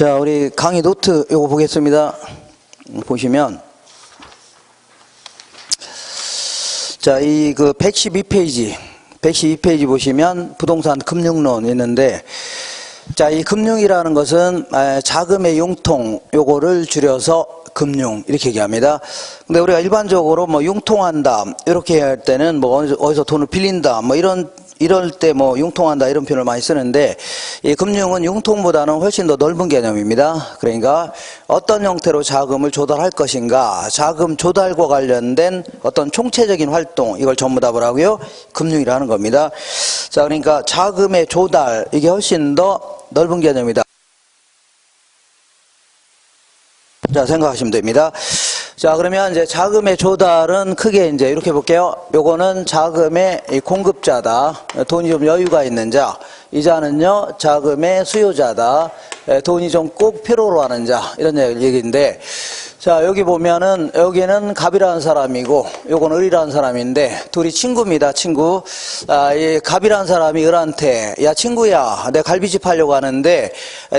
자, 우리 강의 노트 요거 보겠습니다. 보시면, 자, 이 그 112페이지 보시면 부동산 금융론 있는데, 자, 이 금융이라는 것은 자금의 융통 요거를 줄여서 금융 이렇게 얘기합니다. 근데 우리가 일반적으로 뭐 융통한다 이렇게 할 때는 뭐 어디서 돈을 빌린다 뭐 이럴 때 뭐 융통한다 이런 표현을 많이 쓰는데, 이 금융은 융통보다는 훨씬 더 넓은 개념입니다. 그러니까 어떤 형태로 자금을 조달할 것인가, 자금 조달과 관련된 어떤 총체적인 활동, 이걸 전부 다 뭐라고요? 금융이라는 겁니다. 자, 그러니까 자금의 조달, 이게 훨씬 더 넓은 개념이다. 자, 생각하시면 됩니다. 자, 그러면 이제 자금의 조달은 크게 이제 이렇게 볼게요. 요거는 자금의 공급자다. 돈이 좀 여유가 있는 자. 이 자는요, 자금의 수요자다. 돈이 좀 꼭 필요로 하는 자. 이런 얘기인데, 자, 여기 보면은, 여기는 갑이라는 사람이고, 요건 을이라는 사람인데, 둘이 친구입니다, 친구. 이 갑이라는 사람이 을한테, 야, 친구야, 내 갈비집 하려고 하는데,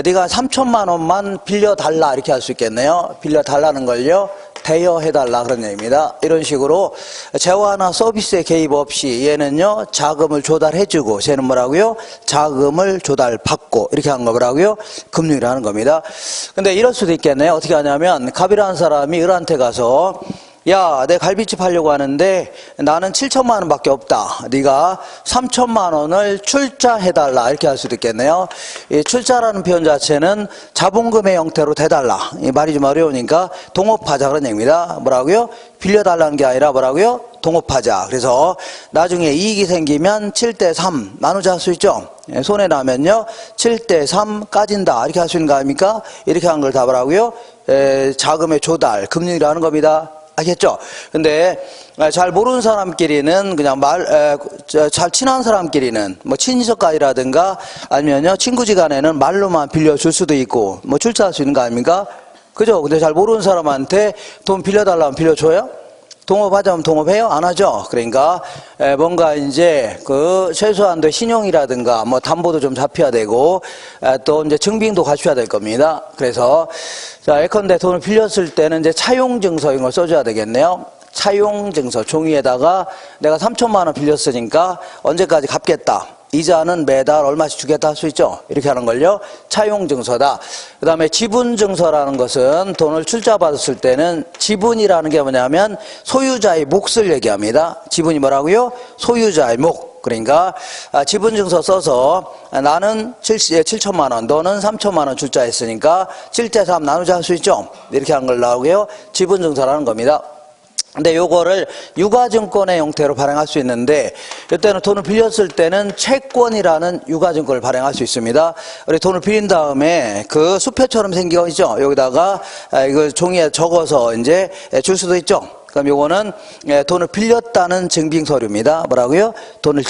네가 3천만 원만 빌려달라, 이렇게 할 수 있겠네요. 빌려달라는 걸요, 대여해달라, 그런 얘기입니다. 이런 식으로, 재화나 서비스의 개입 없이, 얘는요, 자금을 조달해주고, 쟤는 뭐라고요? 자금을 조달받고, 이렇게 하는 거 뭐라고요? 금융이라는 겁니다. 근데 이럴 수도 있겠네요. 어떻게 하냐면, 갑이라는 사람이 을한테 가서, 야, 내 갈비집 하려고 하는데 나는 7천만 원밖에 없다. 네가 3천만 원을 출자해달라. 이렇게 할 수도 있겠네요. 이 출자라는 표현 자체는 자본금의 형태로 대달라. 이 말이 좀 어려우니까 동업하자 그런 얘기입니다. 뭐라고요? 빌려달라는 게 아니라 뭐라고요? 동업하자. 그래서 나중에 이익이 생기면 7대3 나누자 할 수 있죠. 손해 나면요 7대3 까진다. 이렇게 할 수 있는 거 아닙니까? 이렇게 한 걸 다 뭐라고요? 자금의 조달, 금융이라는 겁니다. 알겠죠? 근데 잘 모르는 사람끼리는 그냥 잘 친한 사람끼리는 뭐 친인척까지라든가 아니면요 친구지간에는 말로만 빌려줄 수도 있고 뭐 출자할 수 있는 거 아닙니까? 그죠? 근데 잘 모르는 사람한테 돈 빌려달라면 빌려줘요? 동업하자면 동업해요? 안 하죠? 그러니까 뭔가 이제 그 최소한도 신용이라든가 뭐 담보도 좀 잡혀야 되고 또 이제 증빙도 갖춰야 될 겁니다. 그래서 자, 예컨대 돈을 빌렸을 때는 이제 차용증서 이런 걸 써줘야 되겠네요. 차용증서 종이에다가 내가 3천만 원 빌렸으니까 언제까지 갚겠다. 이자는 매달 얼마씩 주겠다 할 수 있죠. 이렇게 하는 걸요. 차용증서다. 그 다음에 지분증서라는 것은 돈을 출자받았을 때는 지분이라는 게 뭐냐면 소유자의 몫을 얘기합니다. 지분이 뭐라고요? 소유자의 몫. 그러니까 지분증서 써서 나는 7천만 원, 너는 3천만 원 출자했으니까 7대3 나누자 할 수 있죠. 이렇게 하는 걸 나오고요. 지분증서라는 겁니다. 근데 요거를 유가증권의 형태로 발행할 수 있는데, 이때는 돈을 빌렸을 때는 채권이라는 유가증권을 발행할 수 있습니다. 우리 돈을 빌린 다음에 그 수표처럼 생긴 거 있죠? 여기다가 이걸 종이에 적어서 이제 줄 수도 있죠? 그럼 요거는 돈을 빌렸다는 증빙 서류입니다. 뭐라고요? 돈을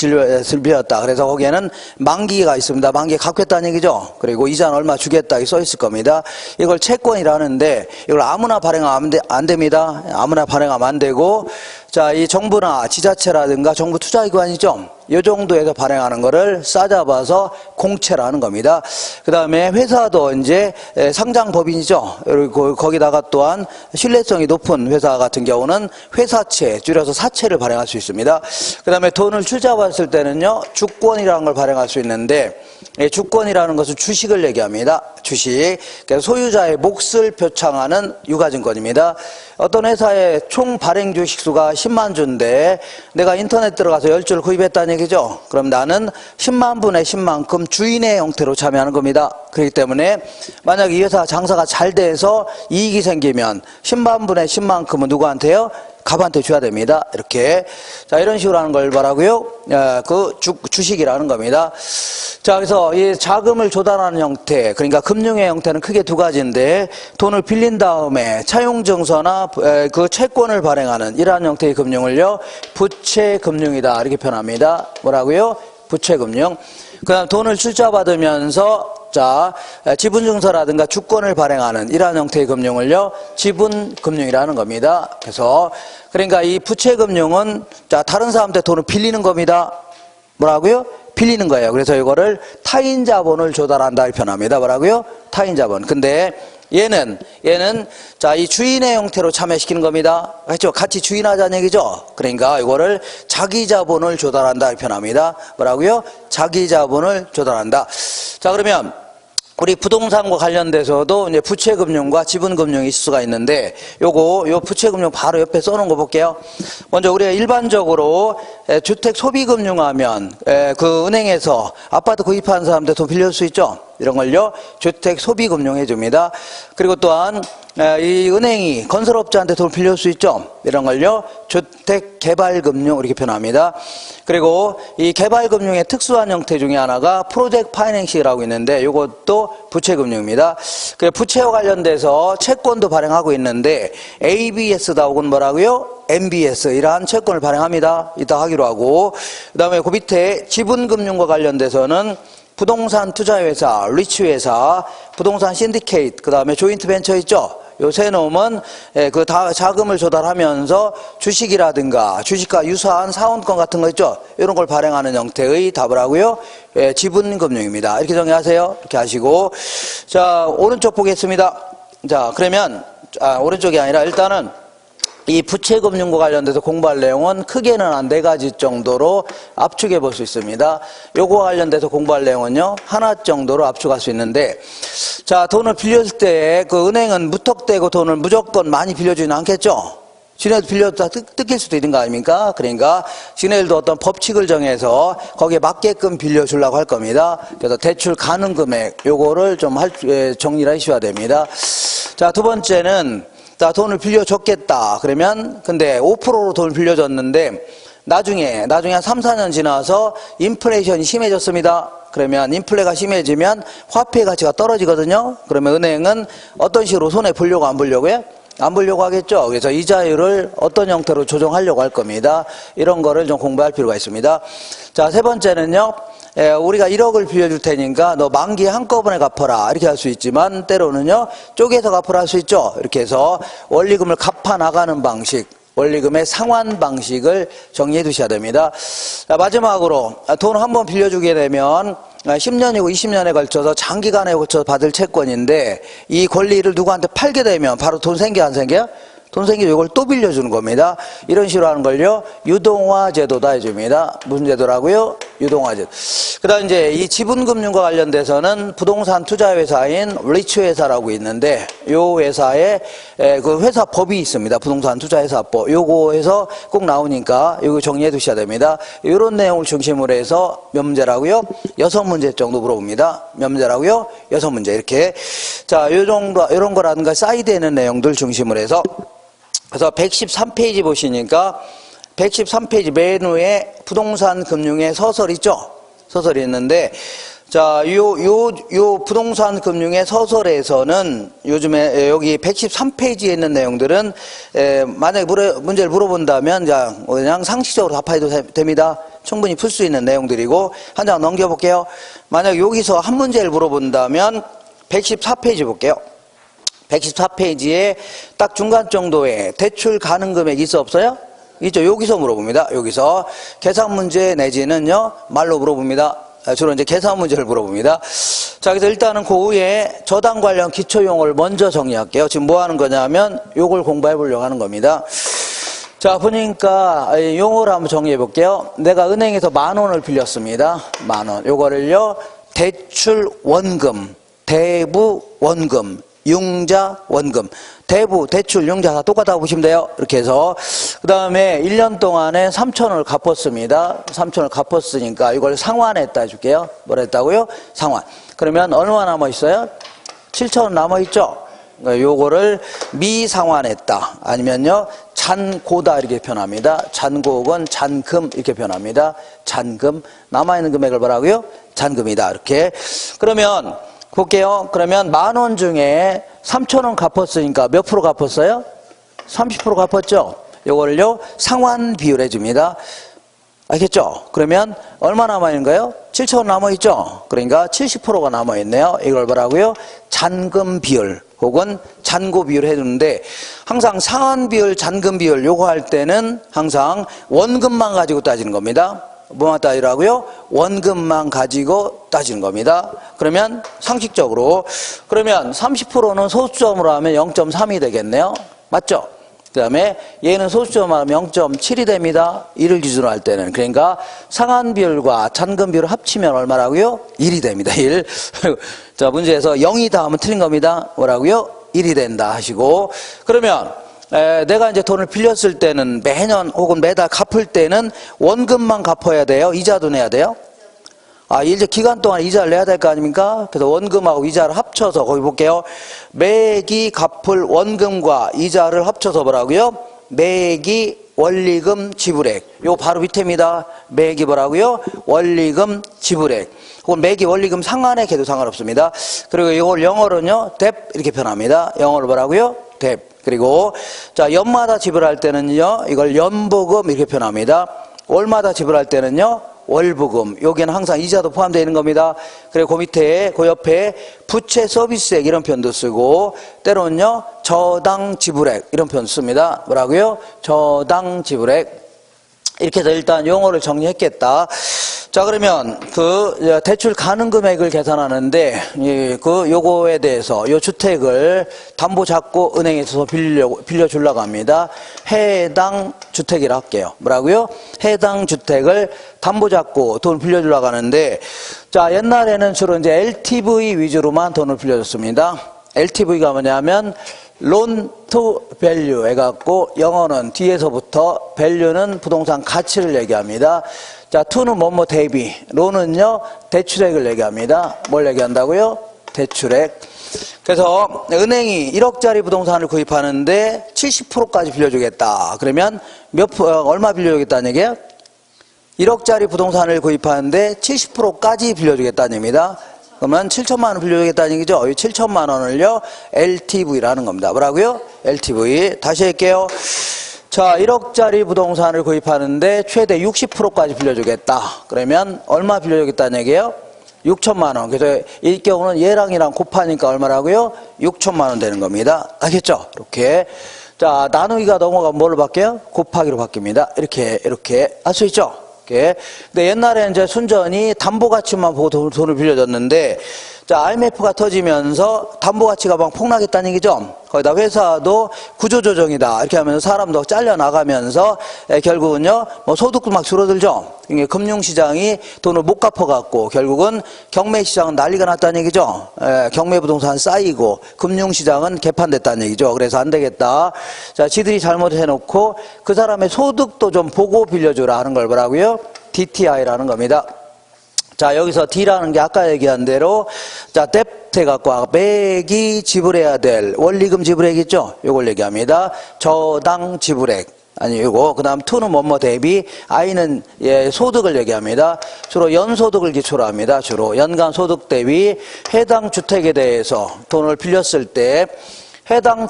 빌렸다. 그래서 거기에는 만기가 있습니다. 만기에 갚겠다는 얘기죠. 그리고 이자는 얼마 주겠다 써 있을 겁니다. 이걸 채권이라는데 이걸 아무나 발행하면 안 됩니다. 아무나 발행하면 안 되고, 자, 이 정부나 지자체라든가 정부 투자기관이죠. 이 정도에서 발행하는 거를 싸잡아서 공채라는 겁니다. 그 다음에 회사도 이제 상장법인이죠. 그리고 거기다가 또한 신뢰성이 높은 회사 같은 경우는 회사채, 줄여서 사채를 발행할 수 있습니다. 그 다음에 돈을 출자받았을 때는요, 주권이라는 걸 발행할 수 있는데, 주권이라는 것은 주식을 얘기합니다. 주식. 그래서 소유자의 몫을 표창하는 유가증권입니다. 어떤 회사의 총 발행 주식수가 10만 주인데 내가 인터넷 들어가서 10주를 구입했다는 얘기죠. 그럼 나는 10만 분의 10만큼 주인의 형태로 참여하는 겁니다. 그렇기 때문에 만약 이 회사 장사가 잘 돼서 이익이 생기면 10만 분의 10만큼은 누구한테요? 갑한테 줘야 됩니다. 이렇게. 자, 이런 식으로 하는 걸 뭐라고요? 그 주식이라는 겁니다. 자, 그래서 이 자금을 조달하는 형태, 그러니까 금융의 형태는 크게 두 가지인데, 돈을 빌린 다음에 차용증서나 그 채권을 발행하는 이러한 형태의 금융을요, 부채금융이다. 이렇게 표현합니다. 뭐라고요? 부채금융. 그 다음 돈을 출자받으면서 자, 지분증서라든가 주권을 발행하는 이러한 형태의 금융을요, 지분금융이라는 겁니다. 그래서, 그러니까 이 부채금융은, 자, 다른 사람한테 돈을 빌리는 겁니다. 뭐라고요? 빌리는 거예요. 그래서 이거를 타인 자본을 조달한다. 이렇게 표현합니다. 뭐라고요? 타인 자본. 근데 얘는 자, 이 주인의 형태로 참여시키는 겁니다. 그렇죠? 같이 주인하자는 얘기죠. 그러니까 이거를 자기 자본을 조달한다 이렇게 표현합니다. 뭐라고요? 자기 자본을 조달한다. 자, 그러면 우리 부동산과 관련돼서도 이제 부채금융과 지분금융이 있을 수가 있는데 요 부채금융 바로 옆에 써놓은 거 볼게요. 먼저 우리가 일반적으로 주택 소비금융하면 그 은행에서 아파트 구입하는 사람한테 돈 빌려줄 수 있죠. 이런 걸요 주택 소비금융 해줍니다. 그리고 또한 이 은행이 건설업자한테 돈을 빌려줄 수 있죠. 이런 걸요 주택개발금융 이렇게 표현합니다. 그리고 이 개발금융의 특수한 형태 중에 하나가 프로젝트 파이낸싱이라고 있는데 이것도 부채금융입니다. 부채와 관련돼서 채권도 발행하고 있는데 ABS다 혹은 뭐라고요? MBS 이러한 채권을 발행합니다. 이따 하기로 하고, 그 다음에 그 밑에 지분금융과 관련돼서는 부동산 투자회사, 리츠회사, 부동산 신디케이트, 그 다음에 조인트 벤처 있죠? 요 세 놈은 그 자금을 조달하면서 주식이라든가 주식과 유사한 사원권 같은 거 있죠? 이런 걸 발행하는 형태의 답을 하고요. 지분금융입니다. 이렇게 정리하세요. 이렇게 하시고, 자, 오른쪽 보겠습니다. 자, 그러면 오른쪽이 아니라 일단은 이 부채금융과 관련돼서 공부할 내용은 크게는 한 4가지 정도로 압축해 볼 수 있습니다. 요거와 관련돼서 공부할 내용은요, 하나 정도로 압축할 수 있는데, 자, 돈을 빌려줄 때 그 은행은 무턱대고 돈을 무조건 많이 빌려주지는 않겠죠? 지네도 빌려다 뜯길 수도 있는 거 아닙니까? 그러니까 지네들도 어떤 법칙을 정해서 거기에 맞게끔 빌려주려고 할 겁니다. 그래서 대출 가능 금액 요거를 좀 정리를 하셔야 됩니다. 자, 두 번째는 자, 돈을 빌려줬겠다. 그러면 근데 5%로 돈을 빌려줬는데 나중에 한 3, 4년 지나서 인플레이션이 심해졌습니다. 그러면 인플레가 심해지면 화폐 가치가 떨어지거든요. 그러면 은행은 어떤 식으로 손해 보려고 안 보려고요? 안 보려고 하겠죠. 그래서 이자율을 어떤 형태로 조정하려고 할 겁니다. 이런 거를 좀 공부할 필요가 있습니다. 자, 세 번째는요. 우리가 1억을 빌려줄 테니까 너 만기에 한꺼번에 갚아라 이렇게 할 수 있지만 때로는요 쪼개서 갚으라 할 수 있죠. 이렇게 해서 원리금을 갚아 나가는 방식, 원리금의 상환 방식을 정리해 두셔야 됩니다. 자, 마지막으로 돈 한 번 빌려주게 되면 10년이고 20년에 걸쳐서 장기간에 걸쳐서 받을 채권인데 이 권리를 누구한테 팔게 되면 바로 돈 생겨 안 생겨요? 돈 생기면 이걸 또 빌려주는 겁니다. 이런 식으로 하는 걸요 유동화 제도다 해줍니다. 무슨 제도라고요? 유동화 제도. 그 다음 이제 이 지분금융과 관련돼서는 부동산 투자회사인 리츠회사라고 있는데 요 회사에 그 회사 법이 있습니다. 부동산 투자회사법. 요거에서 꼭 나오니까 요거 정리해 두셔야 됩니다. 요런 내용을 중심으로 해서 몇 문제라고요? 6문제 정도 물어봅니다. 몇 문제라고요? 6문제 이렇게. 자, 요 정도 요런 거라든가 사이드에 있는 내용들 중심으로 해서 그래서 113페이지 보시니까 113페이지 맨 위에 부동산 금융의 서설 있죠? 서설이 있는데 자, 요 부동산 금융의 서설에서는 요즘에 여기 113페이지에 있는 내용들은 만약에 문제를 물어본다면 그냥 상식적으로 답해도 됩니다. 충분히 풀 수 있는 내용들이고 한 장 넘겨볼게요. 만약 여기서 한 문제를 물어본다면 114페이지 볼게요. 114페이지에 딱 중간 정도에 대출 가능 금액이 있어 없어요? 있죠. 여기서 물어봅니다. 여기서 계산 문제 내지는요 말로 물어봅니다. 주로 이제 계산 문제를 물어봅니다. 자, 그래서 일단은 그 후에 저당 관련 기초 용어를 먼저 정리할게요. 지금 뭐 하는 거냐면 요걸 공부해 보려고 하는 겁니다. 자, 보니까 용어를 한번 정리해 볼게요. 내가 은행에서 10,000원을 빌렸습니다. 10,000원. 요거를요 대출 원금, 대부 원금, 융자 원금, 대부, 대출, 융자 다 똑같다고 보시면 돼요. 이렇게 해서 그 다음에 1년 동안에 3,000원을 갚았습니다. 3,000원을 갚았으니까 이걸 상환했다 해줄게요. 뭐라 했다고요? 상환. 그러면 얼마 남아있어요? 7,000원 남아있죠? 요거를 미상환했다. 아니면요 잔고다 이렇게 표현합니다. 잔고 혹은 잔금 이렇게 표현합니다. 잔금. 남아있는 금액을 뭐라고요? 잔금이다. 이렇게. 그러면 볼게요. 그러면 10,000원 중에 3,000원 갚았으니까 몇 프로 갚았어요? 30% 갚았죠? 요거를요, 상환 비율 해줍니다. 알겠죠? 그러면 얼마 남아있는 거예요? 7,000원 남아있죠? 그러니까 70%가 남아있네요. 이걸 뭐라고요? 잔금 비율 혹은 잔고 비율 해주는데 항상 상환 비율, 잔금 비율 요거 할 때는 항상 원금만 가지고 따지는 겁니다. 뭐만 따지라고요? 원금만 가지고 따지는 겁니다. 그러면 상식적으로 그러면 30%는 소수점으로 하면 0.3이 되겠네요. 맞죠? 그 다음에 얘는 소수점으로 하면 0.7이 됩니다. 1을 기준으로 할 때는. 그러니까 상한 비율과 잔금 비율을 합치면 얼마라고요? 1이 됩니다. 1. 자, 문제에서 0이 다 하면 틀린 겁니다. 뭐라고요? 1이 된다 하시고 그러면 내가 이제 돈을 빌렸을 때는 매년 혹은 매달 갚을 때는 원금만 갚아야 돼요? 이자도 내야 돼요? 이제 기간 동안 이자를 내야 될 거 아닙니까? 그래서 원금하고 이자를 합쳐서 거기 볼게요. 매기 갚을 원금과 이자를 합쳐서 뭐라고요? 매기 원리금 지불액. 요 바로 밑에입니다. 매기 뭐라고요? 원리금 지불액. 혹은 매기 원리금 상한액 해도 상관없습니다. 그리고 이걸 영어로는요, 뎁 이렇게 표현합니다. 영어로 뭐라고요? 뎁. 그리고 자, 연마다 지불할 때는요, 이걸 연보금 이렇게 표현합니다. 월마다 지불할 때는요, 월부금. 여기는 항상 이자도 포함되어 있는 겁니다. 그리고 그 밑에, 그 옆에 부채 서비스액 이런 표현도 쓰고, 때로는요, 저당 지불액 이런 표현 씁니다. 뭐라고요? 저당 지불액. 이렇게 해서 일단 용어를 정리했겠다. 자, 그러면 그 대출 가능 금액을 계산하는데 요거에 대해서 요 주택을 담보 잡고 은행에서 빌려주려고 합니다. 해당 주택이라 할게요. 뭐라고요? 해당 주택을 담보 잡고 돈 빌려주려고 하는데 자, 옛날에는 주로 이제 LTV 위주로만 돈을 빌려줬습니다. LTV가 뭐냐면 loan to value 해갖고 영어는 뒤에서부터 value는 부동산 가치를 얘기합니다. 자, to는 뭐뭐 대비, loan은요 대출액을 얘기합니다. 뭘 얘기한다고요? 대출액. 그래서 은행이 1억짜리 부동산을 구입하는데 70%까지 빌려주겠다. 그러면 얼마 빌려주겠다는 얘기예요? 1억짜리 부동산을 구입하는데 70%까지 빌려주겠다는 얘기입니다. 그러면 7천만 원 빌려주겠다는 얘기죠. 이 7천만 원을요, LTV라는 겁니다. 뭐라고요? LTV. 다시 할게요. 자, 1억짜리 부동산을 구입하는데 최대 60%까지 빌려주겠다. 그러면 얼마 빌려주겠다는 얘기예요? 6천만 원. 그래서 이 경우는 얘랑 곱하니까 얼마라고요? 6천만 원 되는 겁니다. 알겠죠? 이렇게. 자, 나누기가 넘어가면 뭘로 바뀌어요? 곱하기로 바뀝니다. 이렇게 할 수 있죠? 근데 옛날에 이제 순전히 담보 가치만 보고 돈을 빌려줬는데, 자, IMF가 터지면서 담보 가치가 막 폭락했다는 얘기죠. 거기다 회사도 구조조정이다 이렇게 하면서 사람도 잘려 나가면서 결국은요, 뭐 소득도 막 줄어들죠. 이게 금융시장이 돈을 못 갚아갖고 결국은 경매시장은 난리가 났다는 얘기죠. 경매부동산 쌓이고 금융시장은 개판됐다는 얘기죠. 그래서 안 되겠다. 자, 지들이 잘못해놓고 그 사람의 소득도 좀 보고 빌려주라 하는 걸 뭐라고요? DTI라는 겁니다. 자, 여기서 D라는 게 아까 얘기한 대로, 자, 뎁트 해갖고, 매기 지불해야 될 원리금 지불액 있죠? 요걸 얘기합니다. 저당 지불액. 아니, 요거. 그 다음, to는 뭐뭐 대비, I는 소득을 얘기합니다. 주로 연소득을 기초로 합니다. 주로. 연간 소득 대비 해당 주택에 대해서 돈을 빌렸을 때, 해당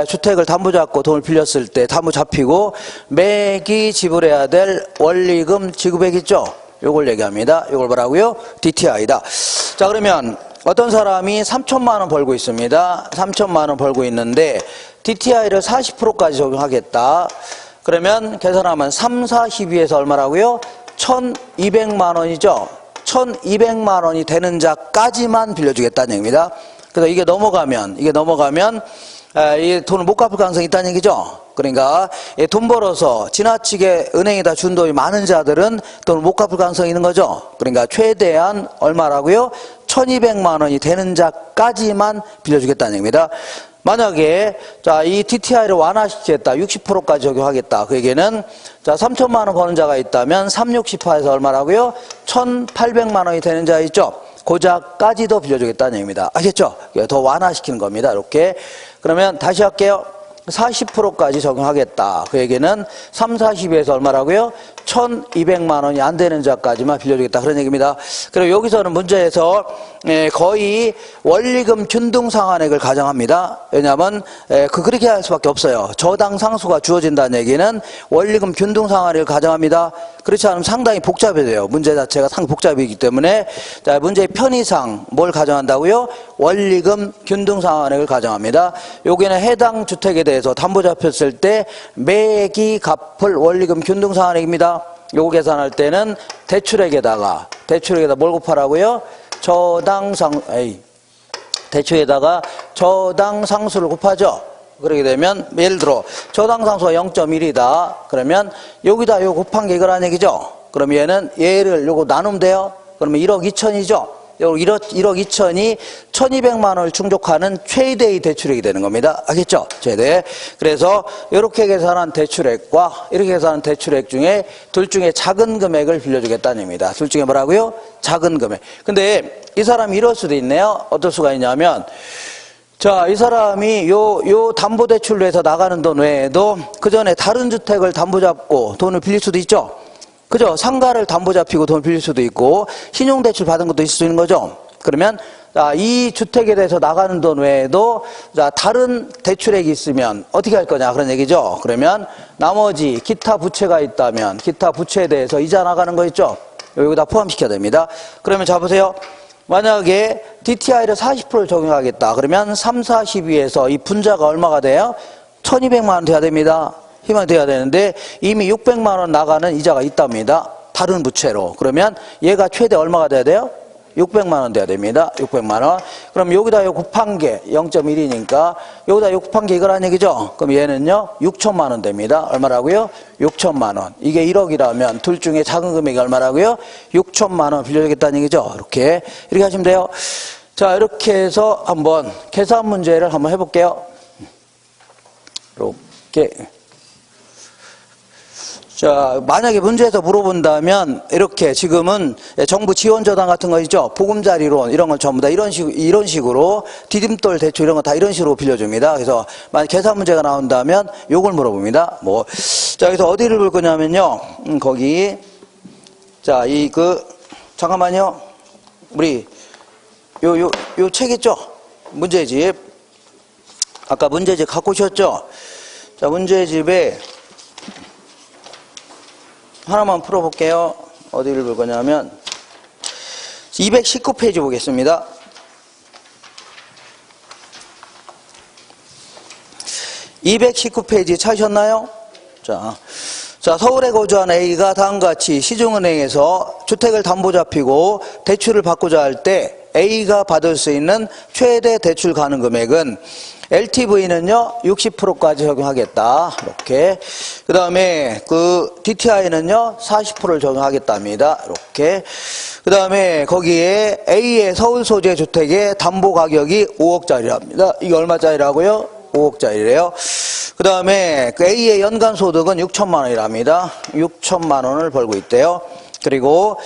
주택을 담보 잡고 돈을 빌렸을 때 담보 잡히고, 매기 지불해야 될 원리금 지급액 있죠? 요걸 얘기합니다. 요걸 뭐라고요? DTI다. 자, 그러면 어떤 사람이 3천만 원 벌고 있습니다. 3천만 원 벌고 있는데 DTI를 40%까지 적용하겠다. 그러면 계산하면 3, 42에서 얼마라고요? 1,200만 원이죠. 1,200만 원이 되는 자까지만 빌려주겠다는 얘기입니다. 그래서 이게 넘어가면 이 돈을 못 갚을 가능성이 있다는 얘기죠. 그러니까 돈 벌어서 지나치게 은행에다 준 돈이 많은 자들은 돈을 못 갚을 가능성이 있는 거죠. 그러니까 최대한 얼마라고요? 1,200만 원이 되는 자까지만 빌려주겠다는 얘기입니다. 만약에 자, 이 DTI를 완화시키겠다. 60%까지 적용하겠다. 그 얘기는 자, 3천만 원 버는 자가 있다면 3, 60%에서 얼마라고요? 1,800만 원이 되는 자 있죠. 고자까지도 빌려주겠다는 얘기입니다. 알겠죠? 더 완화시키는 겁니다. 이렇게. 그러면 다시 할게요. 40%까지 적용하겠다. 그 얘기는 3, 40에서 얼마라고요? 1,200만 원이 안 되는 자까지만 빌려주겠다. 그런 얘기입니다. 그리고 여기서는 문제에서 거의 원리금 균등 상환액을 가정합니다. 왜냐하면 그렇게 할 수밖에 없어요. 저당 상수가 주어진다는 얘기는 원리금 균등 상환액을 가정합니다. 그렇지 않으면 상당히 복잡해져요. 문제 자체가 상당히 복잡이기 때문에 자, 문제의 편의상 뭘 가정한다고요? 원리금 균등 상환액을 가정합니다. 여기는 해당 주택에 대해서 담보 잡혔을 때 매기 갚을 원리금 균등 상환액입니다. 요거 계산할 때는 대출액에다가 뭘 곱하라고요? 대추에다가 저당 상수를 곱하죠. 그러게 되면 예를 들어 저당 상수가 0.1이다. 그러면 여기다 요 곱한 게 이거란 얘기죠. 그럼 얘는 얘를 요거 나누면 돼요. 그러면 1억 2천이죠. 1억 2천이 1200만 원을 충족하는 최대의 대출액이 되는 겁니다. 알겠죠? 최대. 그래서 이렇게 계산한 대출액과 이렇게 계산한 대출액 중에 둘 중에 작은 금액을 빌려주겠다는 얘기입니다. 둘 중에 뭐라고요? 작은 금액. 근데 이 사람이 이럴 수도 있네요. 어떨 수가 있냐면 자, 이 사람이 요 담보대출로 해서 나가는 돈 외에도 그 전에 다른 주택을 담보 잡고 돈을 빌릴 수도 있죠. 그죠? 상가를 담보 잡히고 돈을 빌릴 수도 있고 신용대출 받은 것도 있을 수 있는 거죠. 그러면 이 주택에 대해서 나가는 돈 외에도 다른 대출액이 있으면 어떻게 할 거냐 그런 얘기죠. 그러면 나머지 기타 부채가 있다면 기타 부채에 대해서 이자 나가는 거 있죠. 여기다 포함시켜야 됩니다. 그러면 자 보세요. 만약에 DTI를 40%를 적용하겠다. 그러면 3, 42에서 이 분자가 얼마가 돼요? 1200만 원 돼야 됩니다. 희망이 돼야 되는데 이미 600만 원 나가는 이자가 있답니다. 다른 부채로. 그러면 얘가 최대 얼마가 돼야 돼요? 600만 원 돼야 됩니다. 600만 원. 그럼 여기다 요 곱한 게 0.1이니까 여기다 요 곱한 게 이거란 얘기죠. 그럼 얘는요 6천만 원 됩니다. 얼마라고요? 6천만 원. 이게 1억이라면 둘 중에 작은 금액이 얼마라고요? 6천만 원 빌려주겠다는 얘기죠. 이렇게 하시면 돼요. 자, 이렇게 해서 한번 계산 문제를 한번 해볼게요. 이렇게. 자, 만약에 문제에서 물어본다면 이렇게 지금은 정부 지원저당 같은 거 있죠. 보금자리론 이런 걸 전부 다 이런 식으로 디딤돌 대출 이런 거 다 이런 식으로 빌려줍니다. 그래서 만약 계산 문제가 나온다면 요걸 물어봅니다. 자, 여기서 어디를 볼 거냐면요. 거기 자, 잠깐만요. 우리 요 책 있죠. 문제집. 아까 문제집 갖고 오셨죠. 자, 문제집에 하나만 풀어볼게요. 어디를 볼 거냐면 219페이지 보겠습니다. 219페이지 찾으셨나요? 자, 서울에 거주하는 A가 다음과 같이 시중은행에서 주택을 담보 잡히고 대출을 받고자 할 때 A가 받을 수 있는 최대 대출 가능 금액은 LTV는요 60%까지 적용하겠다. 이렇게. 그 다음에 DTI는요 40%를 적용하겠답니다. 이렇게. 그 다음에 거기에 A의 서울 소재 주택의 담보 가격이 5억짜리랍니다. 이게 얼마짜리라고요? 5억짜리래요. 그 다음에 A의 연간 소득은 6천만 원이랍니다. 6천만 원을 벌고 있대요. 그리고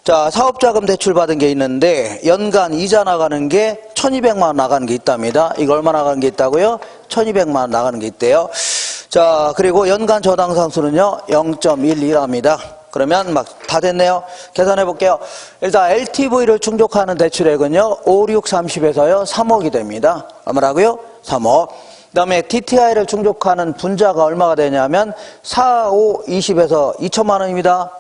자, 사업자금 대출 받은 게 있는데 연간 이자 나가는 게 1200만 원 나가는 게 있답니다. 이거 얼마 나가는 게 있다고요? 1200만 원 나가는 게 있대요. 자, 그리고 연간 저당 상수는요 0.12랍니다. 그러면 막 다 됐네요. 계산해 볼게요. 일단 LTV를 충족하는 대출액은요 5, 6, 30에서요 3억이 됩니다. 얼마라고요? 3억. 그 다음에 DTI를 충족하는 분자가 얼마가 되냐면 4, 5, 20에서 2천만 원입니다.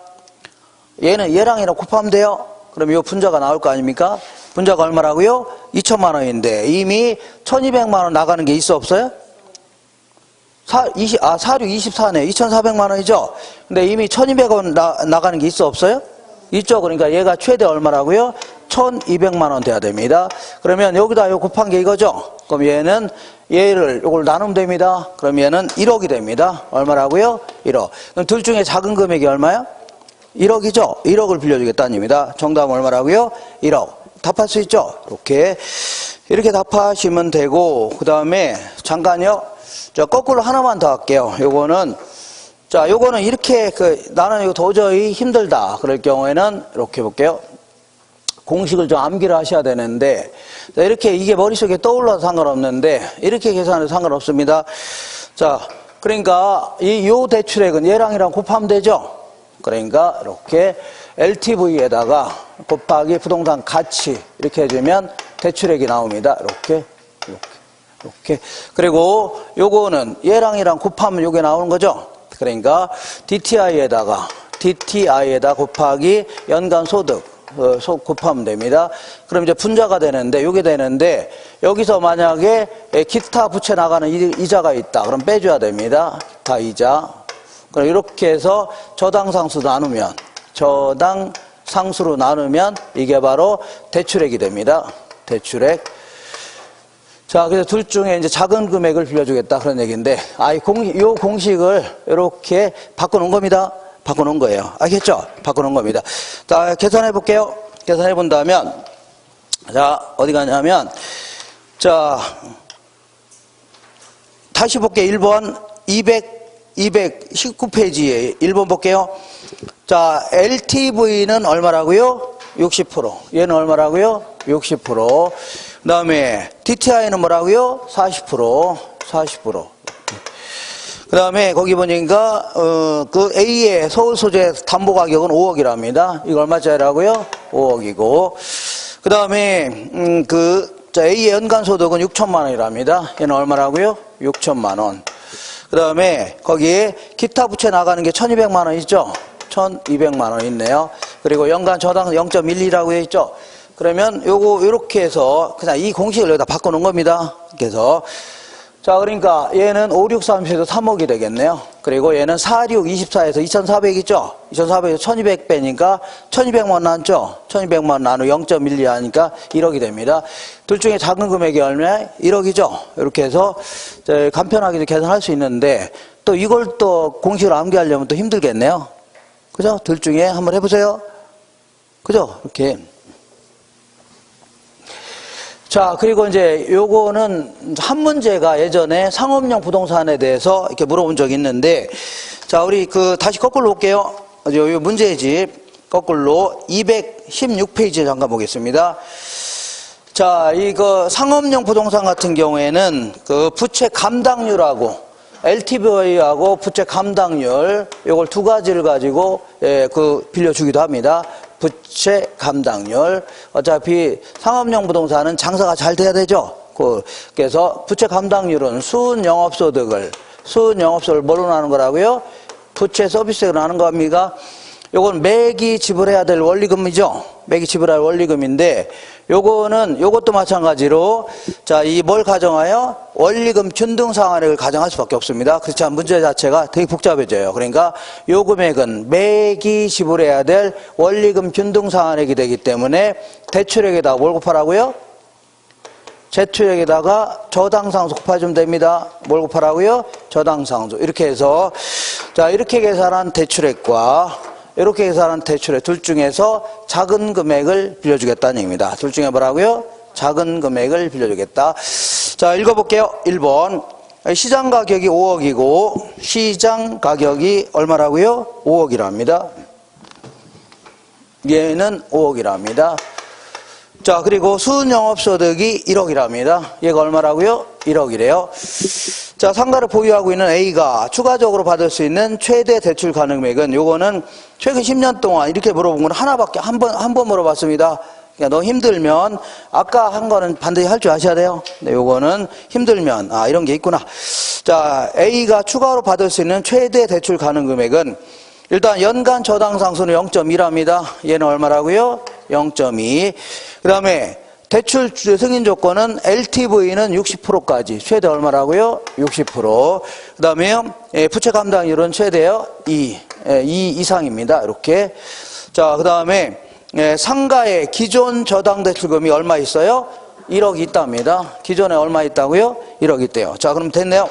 얘랑 곱하면 돼요. 그럼 이 분자가 나올 거 아닙니까? 분자가 얼마라고요? 2천만 원인데 이미 1200만 원 나가는 게 있어 없어요? 사류 24네. 2400만 원이죠? 근데 이미 1200원 나가는 게 있어 없어요? 있죠. 그러니까 얘가 최대 얼마라고요? 1200만 원 돼야 됩니다. 그러면 여기다 요 곱한 게 이거죠? 그럼 요걸 나누면 됩니다. 그럼 얘는 1억이 됩니다. 얼마라고요? 1억. 그럼 둘 중에 작은 금액이 얼마요? 1억이죠? 1억을 빌려주겠다는 얘기입니다. 정답은 얼마라고요? 1억. 답할 수 있죠? 이렇게 답하시면 되고, 그 다음에, 잠깐요. 자, 거꾸로 하나만 더 할게요. 요거는 이렇게, 나는 이거 도저히 힘들다. 그럴 경우에는, 이렇게 볼게요. 공식을 좀 암기를 하셔야 되는데, 이렇게 이게 머릿속에 떠올라도 상관없는데, 이렇게 계산해도 상관없습니다. 자, 그러니까, 요 대출액은 얘랑 곱하면 되죠? 그러니까 이렇게 LTV에다가 곱하기 부동산 가치 이렇게 해주면 대출액이 나옵니다. 이렇게. 그리고 요거는 얘랑 곱하면 요게 나오는 거죠. 그러니까 DTI에다 곱하기 연간 소득 곱하면 됩니다. 그럼 이제 분자가 되는데 요게 되는데 여기서 만약에 기타 부채 나가는 이자가 있다. 그럼 빼줘야 됩니다. 기타 이자. 그럼 이렇게 해서 저당 상수 나누면 저당 상수로 나누면 이게 바로 대출액이 됩니다. 대출액. 자, 그래서 둘 중에 이제 작은 금액을 빌려주겠다 그런 얘기인데, 요 공식을 이렇게 바꿔놓은 겁니다. 바꿔놓은 거예요. 알겠죠? 바꿔놓은 겁니다. 자, 계산해 볼게요. 계산해 본다면, 자, 어디 가냐면, 자, 다시 볼게요. 1번, 219페이지에 1번 볼게요. 자, LTV는 얼마라고요? 60%. 얘는 얼마라고요? 60%. 그 다음에 DTI는 뭐라고요? 40%. 40%. 그 다음에 거기 보니까 그 A의 서울 소재 담보 가격은 5억이랍니다. 이거 얼마짜리라고요? 5억이고. 그 다음에 A의 연간 소득은 6천만 원이랍니다. 얘는 얼마라고요? 6천만 원. 그 다음에 거기에 기타 부채 나가는 게 1200만 원 있죠? 1200만 원 있네요. 그리고 연간 저당 0.12라고 해 있죠? 그러면 요렇게 해서 그냥 이 공식을 여기다 바꿔놓은 겁니다. 그래서 자, 그러니까 얘는 5, 6, 30에서 3억이 되겠네요. 그리고 얘는 4, 6, 24에서 2400 있죠? 2400에서 1200 빼니까 1200만 원 나왔죠? 1200만 원 나누 0.12 하니까 1억이 됩니다. 둘 중에 작은 금액이 얼마야? 1억이죠? 이렇게 해서 간편하게 계산할 수 있는데 또 이걸 또 공식으로 암기하려면 또 힘들겠네요. 그죠? 둘 중에 한번 해보세요. 그죠? 이렇게. 자, 그리고 이제 요거는 한 문제가 예전에 상업용 부동산에 대해서 이렇게 물어본 적이 있는데, 자, 우리 다시 거꾸로 볼게요. 요 문제집 거꾸로 216페이지에 잠깐 보겠습니다. 자, 이거 상업용 부동산 같은 경우에는 부채 감당률하고 LTV하고 부채 감당률 요걸 두 가지를 가지고 빌려주기도 합니다. 부채 감당률. 어차피 상업용 부동산은 장사가 잘 돼야 되죠. 그래서 부채 감당률은 순 영업소득을 뭘로 나눈 거라고요? 부채 서비스로 나눈 겁니다. 요건 매기 지불해야 될 원리금이죠. 매기 지불할 원리금인데 요것도 마찬가지로 자, 이 뭘 가정하여 원리금 균등 상환액을 가정할 수밖에 없습니다. 그렇지 않으면 문제 자체가 되게 복잡해져요. 그러니까 요 금액은 매기 지불해야 될 원리금 균등 상환액이 되기 때문에 대출액에다가 뭘 곱하라고요? 대출액에다가 저당상수 곱해주면 됩니다. 뭘 곱하라고요? 저당상수. 이렇게 해서 자, 이렇게 계산한 대출액과 이렇게 계산한 대출액 둘 중에서 작은 금액을 빌려주겠다는 얘기입니다. 둘 중에 뭐라고요? 작은 금액을 빌려주겠다. 자, 읽어볼게요. 1번. 시장 가격이 5억이고 시장 가격이 얼마라고요? 5억이랍니다. 얘는 5억이랍니다. 자, 그리고 순영업소득이 1억이랍니다. 얘가 얼마라고요? 1억이래요. 자, 상가를 보유하고 있는 A가 추가적으로 받을 수 있는 최대 대출 가능액은 요거는 최근 10년 동안 이렇게 물어본 건 하나밖에 한 번 물어봤습니다. 그러니까 너무 힘들면 아까 한 거는 반드시 할 줄 아셔야 돼요. 근데 요거는 힘들면 이런 게 있구나. 자, A가 추가로 받을 수 있는 최대 대출 가능 금액은 일단 연간 저당 상수는 0.2랍니다. 얘는 얼마라고요? 0.2. 그 다음에 대출 승인 조건은 LTV는 60%까지. 최대 얼마라고요? 60%. 그 다음에 부채 감당률은 최대요? 2 이상입니다. 이렇게. 자, 그 다음에 상가의 기존 저당 대출금이 얼마 있어요? 1억이 있답니다. 기존에 얼마 있다고요? 1억 있대요. 자, 그럼 됐네요.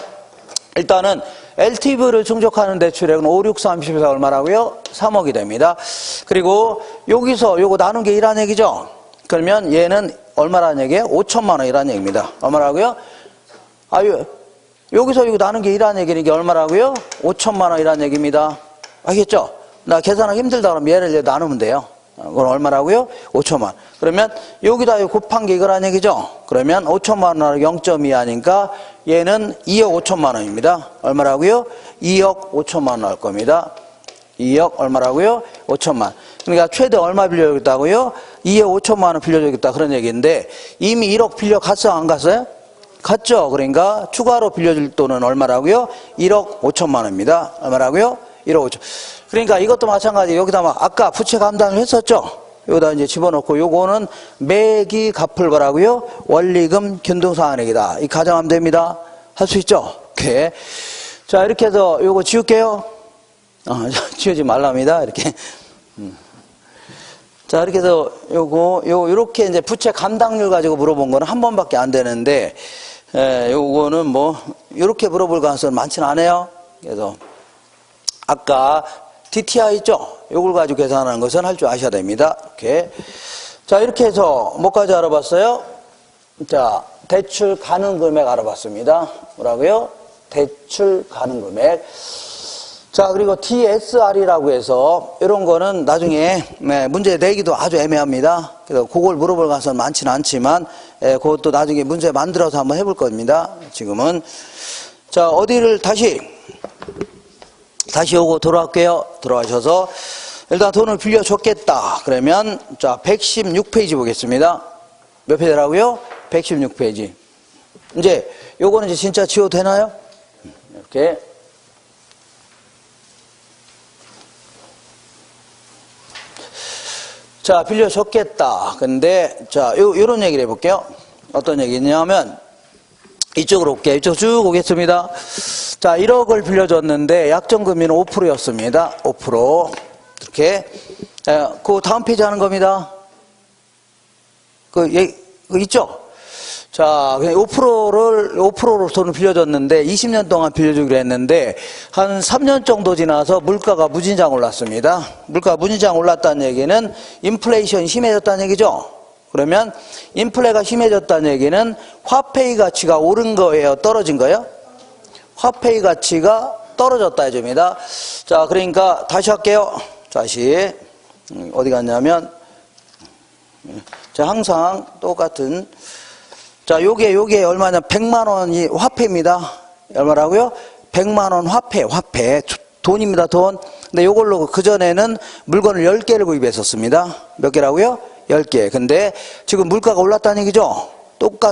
일단은 LTV를 충족하는 대출액은 5, 6, 30에서 얼마라고요? 3억이 됩니다. 그리고 여기서 요거 나눈 게 1한 얘기죠? 그러면 얘는 얼마라는 얘기예요? 5천만 원이라는 얘기입니다. 얼마라고요? 여기서 이거 나눈 게 1한 얘기는 이게 얼마라고요? 5천만 원이라는 얘기입니다. 알겠죠? 나 계산하기 힘들다 그러면 얘를 나누면 돼요. 그건 얼마라고요? 5천만 원. 그러면 여기다 곱한 게 이거라는 얘기죠? 그러면 5천만 원을 0.2 하니까 얘는 2억 5천만 원입니다. 얼마라고요? 2억 5천만 원 나올 겁니다. 2억 얼마라고요? 5천만 원. 그러니까 최대 얼마 빌려주겠다고요? 2억 5천만 원 빌려주겠다 그런 얘기인데 이미 1억 빌려갔어요? 안 갔어요? 갔죠? 그러니까 추가로 빌려줄 돈은 얼마라고요? 1억 5천만 원입니다. 얼마라고요? 1억 5천. 그러니까 이것도 마찬가지. 여기다 아까 부채 감당을 했었죠? 여기다 이제 집어넣고 요거는 매기 갚을 거라고요? 원리금 균등상환액이다. 이 가정하면 됩니다. 할 수 있죠? 오케이. 자, 이렇게 해서 요거 지울게요. 지우지 말랍니다. 이렇게. 자, 이렇게 해서 요렇게 이제 부채 감당률 가지고 물어본 거는 한 번밖에 안 되는데, 요거는 뭐, 요렇게 물어볼 가능성은 많지는 않아요. 그래서, 아까 DTI 있죠? 요걸 가지고 계산하는 것은 할 줄 아셔야 됩니다. 이렇게. 자, 이렇게 해서 뭐까지 알아봤어요? 자, 대출 가능 금액 알아봤습니다. 뭐라고요? 대출 가능 금액. 자, 그리고 DSR이라고 해서 이런 거는 나중에 문제 내기도 아주 애매합니다. 그래서 그걸 물어볼 가능성은 많지는 않지만 그것도 나중에 문제 만들어서 한번 해볼 겁니다. 지금은. 자, 어디를 다시 오고 돌아갈게요. 들어가셔서 일단 돈을 빌려줬겠다. 그러면 자, 116페이지 보겠습니다. 몇 페이지라고요? 116페이지. 이제 요거는 이제 진짜 지워도 되나요? 이렇게. 자, 빌려줬겠다. 근데, 자, 요런 얘기를 해볼게요. 어떤 얘기냐면, 이쪽으로 올게요. 이쪽 쭉 오겠습니다. 자, 1억을 빌려줬는데, 약정금리는 5%였습니다. 5%. 이렇게. 그 다음 페이지 하는 겁니다. 그 있죠? 자, 5%로 돈을 빌려줬는데 20년 동안 빌려주기로 했는데 한 3년 정도 지나서 물가가 무진장 올랐습니다. 물가가 무진장 올랐다는 얘기는 인플레이션이 심해졌다는 얘기죠. 그러면 인플레가 심해졌다는 얘기는 화폐의 가치가 오른 거예요? 떨어진 거예요? 화폐의 가치가 떨어졌다 해줍니다. 자, 그러니까 다시 할게요. 다시. 어디 갔냐면 자, 항상 똑같은 자, 요게 얼마냐? 100만 원이 화폐입니다. 얼마라고요? 100만 원 화폐. 돈입니다, 돈. 근데 요걸로 그전에는 물건을 10개를 구입했었습니다. 몇 개라고요? 10개. 근데 지금 물가가 올랐다는 얘기죠?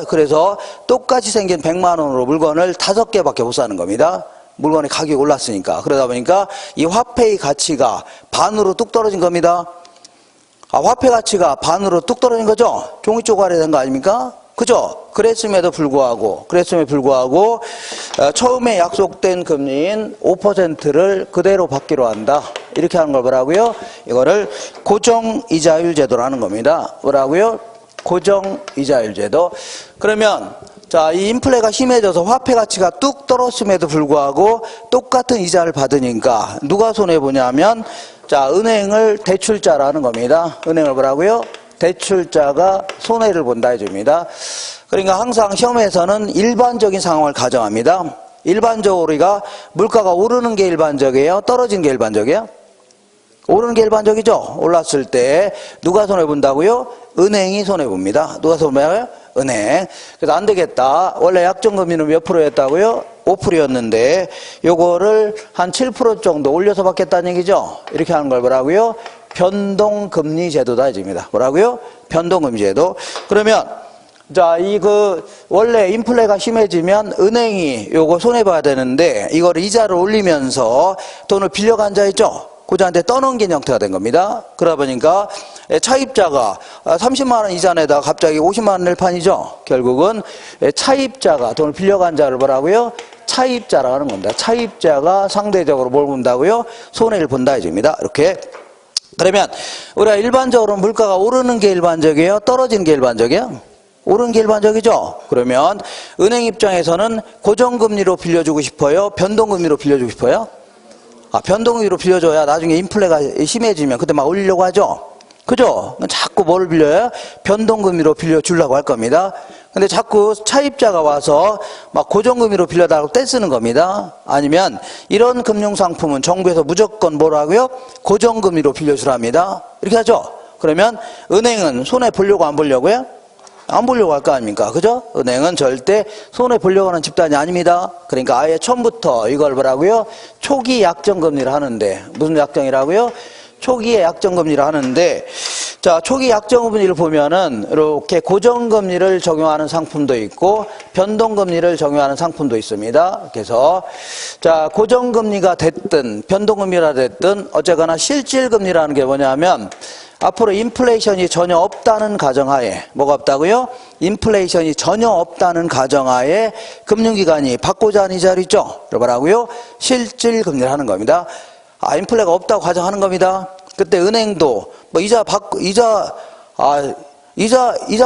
그래서 똑같이 생긴 100만 원으로 물건을 5개밖에 못 사는 겁니다. 물건의 가격이 올랐으니까. 그러다 보니까 이 화폐의 가치가 반으로 뚝 떨어진 겁니다. 아, 화폐 가치가 반으로 뚝 떨어진 거죠? 종이 쪼가리 된 거 아닙니까? 그죠? 그랬음에도 불구하고 처음에 약속된 금리인 5%를 그대로 받기로 한다. 이렇게 하는 걸 뭐라고요? 이거를 고정이자율 제도라는 겁니다. 뭐라고요? 고정이자율 제도. 그러면 자, 이 인플레가 심해져서 화폐 가치가 뚝 떨어졌음에도 불구하고 똑같은 이자를 받으니까 누가 손해보냐면 자, 은행을 대출자라는 겁니다. 은행을 뭐라고요? 대출자가 손해를 본다 해줍니다. 그러니까 항상 시험에서는 일반적인 상황을 가정합니다. 일반적으로 우리가 물가가 오르는 게 일반적이에요? 떨어지는 게 일반적이에요? 오르는 게 일반적이죠? 올랐을 때 누가 손해본다고요? 은행이 손해봅니다. 누가 손해봐요? 은행. 그래서 안 되겠다. 원래 약정금리는 몇 프로였다고요? 5%였는데 요거를 한 7% 정도 올려서 받겠다는 얘기죠? 이렇게 하는 걸 뭐라고요? 변동금리 제도다 해줍니다. 뭐라고요? 변동금리 제도. 그러면 자, 원래 인플레가 심해지면 은행이 요거 손해봐야 되는데 이거를 이자를 올리면서 돈을 빌려간 자 있죠? 그자한테 떠넘긴 형태가 된 겁니다. 그러다 보니까 차입자가 30만 원 이자 내다가 갑자기 50만 원 낼 판이죠. 결국은 차입자가 돈을 빌려간 자를 뭐라고요? 차입자라고 하는 겁니다. 차입자가 상대적으로 뭘 본다고요? 손해를 본다 해줍니다. 이렇게. 그러면 우리가 일반적으로 물가가 오르는 게 일반적이에요? 떨어지는 게 일반적이에요? 오르는 게 일반적이죠? 그러면 은행 입장에서는 고정금리로 빌려주고 싶어요? 변동금리로 빌려주고 싶어요? 아, 변동금리로 빌려줘야 나중에 인플레가 심해지면 그때 막 올리려고 하죠? 그죠? 자꾸 뭘 빌려요? 변동금리로 빌려주려고 할 겁니다. 근데 자꾸 차입자가 와서 막 고정금리로 빌려달라고 떼쓰는 겁니다. 아니면 이런 금융상품은 정부에서 무조건 뭐라고요? 고정금리로 빌려주랍니다. 이렇게 하죠? 그러면 은행은 손해 보려고 안 보려고요? 안 보려고 할 거 아닙니까? 그죠? 은행은 절대 손해 보려고 하는 집단이 아닙니다. 그러니까 아예 처음부터 이걸 뭐라고요? 초기 약정금리를 하는데 무슨 약정이라고요? 초기에 약정금리를 하는데 자, 초기 약정금리를 보면은 이렇게 고정금리를 적용하는 상품도 있고 변동금리를 적용하는 상품도 있습니다. 그래서 자, 고정금리가 됐든 변동금리가 됐든 어쨌거나 실질금리라는 게 뭐냐면 앞으로 인플레이션이 전혀 없다는 가정하에 뭐가 없다고요? 인플레이션이 전혀 없다는 가정하에 금융기관이 받고자 하는 이자를 있죠? 뭐라고요? 실질금리를 하는 겁니다. 아, 인플레가 없다고 가정하는 겁니다. 그때 은행도 뭐 이자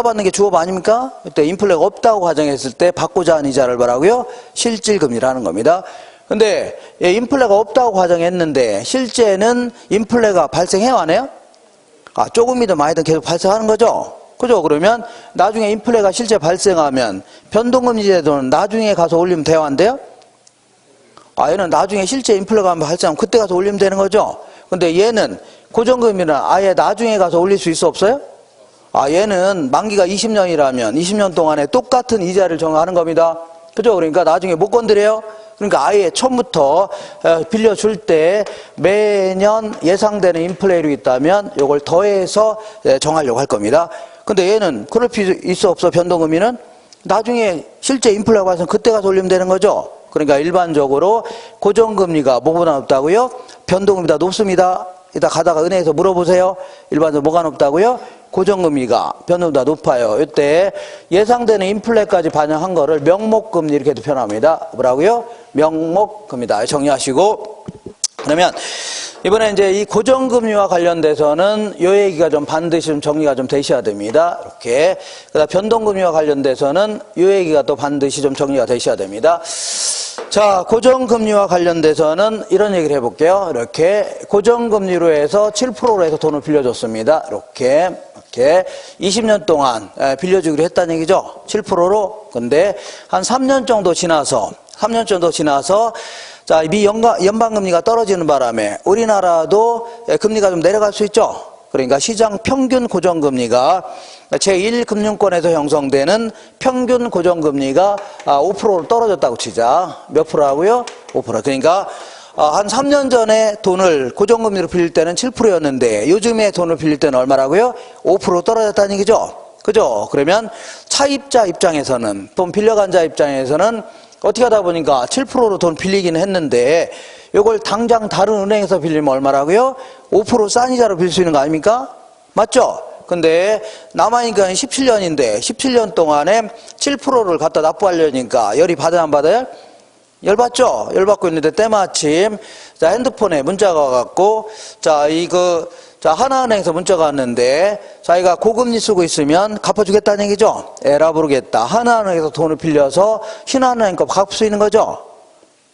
받는 게 주업 아닙니까? 그때 인플레가 없다고 가정했을 때 받고자 하는 이자를 뭐라고요? 실질금리라는 겁니다. 근데 인플레가 없다고 가정했는데 실제는 인플레가 발생해요, 안 해요? 조금이든 많이든 계속 발생하는 거죠. 그죠? 그러면 나중에 인플레가 실제 발생하면 변동금리 제도는 나중에 가서 올리면 돼요, 안 돼요? 얘는 나중에 실제 인플레가 발생하면 그때 가서 올리면 되는 거죠. 근데 얘는 고정금리는 아예 나중에 가서 올릴 수 있어, 없어요? 얘는 만기가 20년이라면 20년 동안에 똑같은 이자를 정하는 겁니다. 그죠? 그러니까 나중에 못 건드려요. 그러니까 아예 처음부터 빌려줄 때 매년 예상되는 인플레율이 있다면 이걸 더해서 정하려고 할 겁니다. 근데 얘는 그럴 필요 있어, 없어? 변동금리는 나중에 실제 인플레가 발생하면 그때 가서 올리면 되는 거죠. 그러니까 일반적으로 고정금리가 뭐보다 높다고요? 변동금리보다 높습니다. 이따 가다가 은행에서 물어보세요. 일반적으로 뭐가 높다고요? 고정금리가 변동보다 높아요. 이때 예상되는 인플레까지 반영한 거를 명목금리 이렇게도 표현합니다. 뭐라고요? 명목금리다. 정리하시고. 그러면 이번에 이제 이 고정금리와 관련돼서는 요 얘기가 좀 반드시 좀 정리가 좀 되셔야 됩니다. 이렇게. 그다음 변동금리와 관련돼서는 요 얘기가 또 반드시 좀 정리가 되셔야 됩니다. 자, 고정금리와 관련돼서는 이런 얘기를 해볼게요. 이렇게 고정금리로 해서 7%로 해서 돈을 빌려줬습니다. 이렇게 20년 동안 빌려주기로 했다는 얘기죠. 7%로. 근데 한 3년 정도 지나서 자, 미 연방금리가 떨어지는 바람에 우리나라도 금리가 좀 내려갈 수 있죠. 그러니까 시장 평균 고정금리가 제1금융권에서 형성되는 평균 고정금리가 5%로 떨어졌다고 치자. 몇 프로라고요? 5%. 그러니까 한 3년 전에 돈을 고정금리로 빌릴 때는 7%였는데 요즘에 돈을 빌릴 때는 얼마라고요? 5% 떨어졌다는 얘기죠. 그죠? 그러면 차입자 입장에서는, 돈 빌려간 자 입장에서는 어떻게 하다 보니까 7%로 돈 빌리기는 했는데 이걸 당장 다른 은행에서 빌리면 얼마라고요? 5% 싼 이자로 빌릴 수 있는 거 아닙니까? 맞죠? 근데 남아있으니까 17년인데 17년 동안에 7%를 갖다 납부하려니까 열이 받아요, 안 받아요? 열 받죠? 열 받고 있는데 때마침 자, 핸드폰에 문자가 와갖고 자, 하나은행에서 문자가 왔는데 자기가 고금리 쓰고 있으면 갚아주겠다는 얘기죠. 에라 부르겠다. 하나은행에서 돈을 빌려서 신한은행 거 갚을 수 있는 거죠.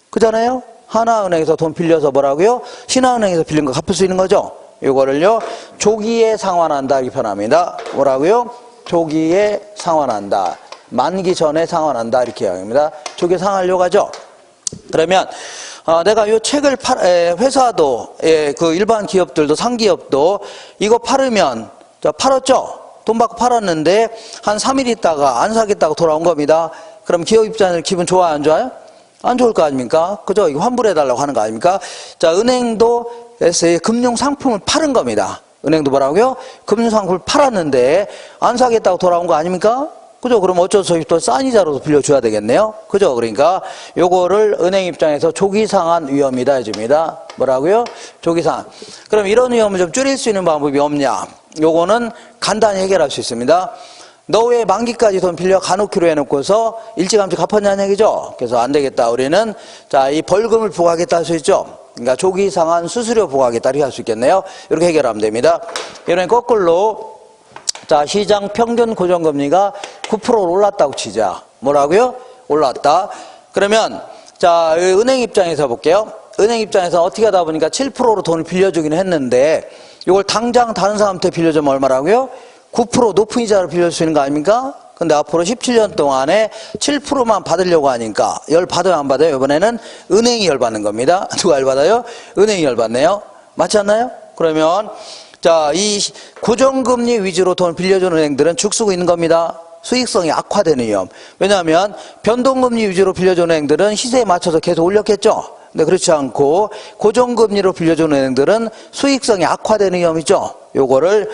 그잖아요. 하나은행에서 돈 빌려서 뭐라고요? 신한은행에서 빌린 거 갚을 수 있는 거죠. 이거를요 조기에 상환한다 이렇게 표현합니다. 뭐라고요? 조기에 상환한다. 만기 전에 상환한다 이렇게 이야기합니다. 조기에 상환하려고 하죠. 그러면 내가 이 책을 회사도 그 일반 기업들도 상기업도 이거 팔으면 팔았죠. 돈 받고 팔았는데 한 3일 있다가 안 사겠다고 돌아온 겁니다. 그럼 기업 입장에서 기분 좋아요, 안 좋아요? 안 좋을 거 아닙니까? 그죠? 이거 환불해달라고 하는 거 아닙니까? 자, 은행도 금융상품을 파는 겁니다. 은행도 뭐라고요? 금융상품을 팔았는데 안 사겠다고 돌아온 거 아닙니까? 그죠? 그럼 어쩔 수 없이 또 싼 이자로 빌려줘야 되겠네요. 그죠? 그러니까 요거를 은행 입장에서 조기상환 위험이다 해줍니다. 뭐라고요? 조기상환. 그럼 이런 위험을 좀 줄일 수 있는 방법이 없냐? 요거는 간단히 해결할 수 있습니다. 너 왜 만기까지 돈 빌려 가놓기로 해놓고서 일찌감치 갚았냐는 얘기죠. 그래서 안 되겠다. 우리는 자, 이 벌금을 부과하겠다 할 수 있죠. 그러니까 조기상환 수수료 부과하겠다 이렇게 할 수 있겠네요. 이렇게 해결하면 됩니다. 이번엔 거꾸로 자, 시장 평균 고정금리가 9%로 올랐다고 치자. 뭐라고요? 올랐다. 그러면 자, 은행 입장에서 볼게요. 은행 입장에서 어떻게 하다 보니까 7%로 돈을 빌려주기는 했는데 이걸 당장 다른 사람한테 빌려주면 얼마라고요? 9% 높은 이자를 빌릴 수 있는 거 아닙니까? 근데 앞으로 17년 동안에 7%만 받으려고 하니까 열 받아요, 안 받아요? 이번에는 은행이 열 받는 겁니다. 누가 열 받아요? 은행이 열 받네요. 맞지 않나요? 그러면 자, 이 고정금리 위주로 돈을 빌려주는 은행들은 죽쓰고 있는 겁니다. 수익성이 악화되는 위험. 왜냐하면 변동금리 위주로 빌려주는 은행들은 시세에 맞춰서 계속 올렸겠죠. 근데 그렇지 않고 고정금리로 빌려주는 은행들은 수익성이 악화되는 위험이죠. 요거를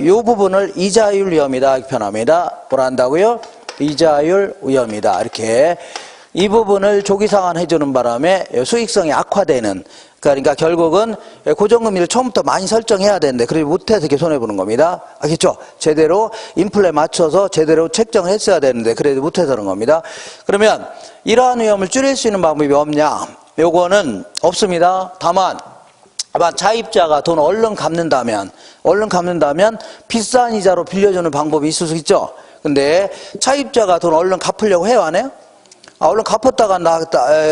요 부분을 이자율 위험이다 이렇게 표현합니다. 뭐라 한다고요? 이자율 위험이다. 이렇게 이 부분을 조기상환 해주는 바람에 수익성이 악화되는, 그러니까 결국은 고정금리를 처음부터 많이 설정해야 되는데 그러지 못해서 이렇게 손해보는 겁니다. 알겠죠? 제대로 인플레 맞춰서 제대로 책정했어야 되는데 그러지 못해서 그런 겁니다. 그러면 이러한 위험을 줄일 수 있는 방법이 없냐? 요거는 없습니다. 다만 차입자가 돈 얼른 갚는다면 비싼 이자로 빌려주는 방법이 있을 수 있죠. 근데 차입자가 돈 얼른 갚으려고 해요, 안 해요? 얼른 갚았다가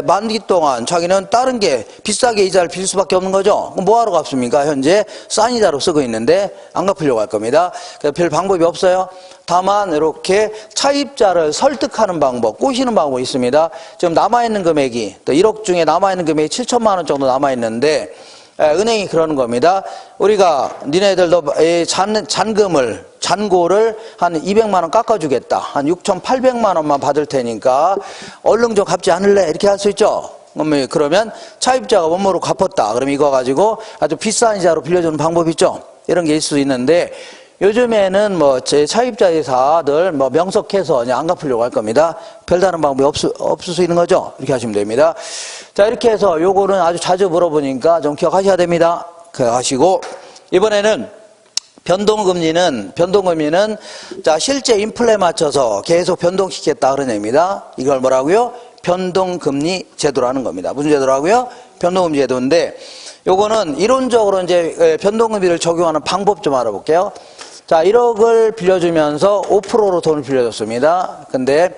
만기 동안 자기는 다른 게 비싸게 이자를 빌 수밖에 없는 거죠. 그럼 뭐하러 갚습니까? 현재 싼 이자로 쓰고 있는데 안 갚으려고 할 겁니다. 별 방법이 없어요. 다만 이렇게 차입자를 설득하는 방법, 꼬시는 방법이 있습니다. 지금 남아있는 금액이, 또 1억 중에 남아있는 금액이 7천만 원 정도 남아있는데 은행이 그러는 겁니다. 우리가 니네들 너 잔고를 한 200만 원 깎아주겠다. 한 6,800만 원만 받을 테니까 얼른 좀 갚지 않을래? 이렇게 할 수 있죠. 그러면 차입자가 원모로 갚았다. 그럼 이거 가지고 아주 비싼 이자로 빌려주는 방법이 있죠. 이런 게 있을 수 있는데 요즘에는 제 차입자이사들 명석해서 그냥 안 갚으려고 할 겁니다. 별다른 방법이 없을 수 있는 거죠. 이렇게 하시면 됩니다. 자, 이렇게 해서 요거는 아주 자주 물어보니까 좀 기억하셔야 됩니다. 기억하시고, 이번에는 변동금리는 자, 실제 인플레에 맞춰서 계속 변동시켰다 그런 얘기입니다. 이걸 뭐라고요? 변동금리 제도라는 겁니다. 무슨 제도라고요? 변동금리 제도인데, 요거는 이론적으로 이제 변동금리를 적용하는 방법 좀 알아볼게요. 자, 1억을 빌려주면서 5%로 돈을 빌려줬습니다. 근데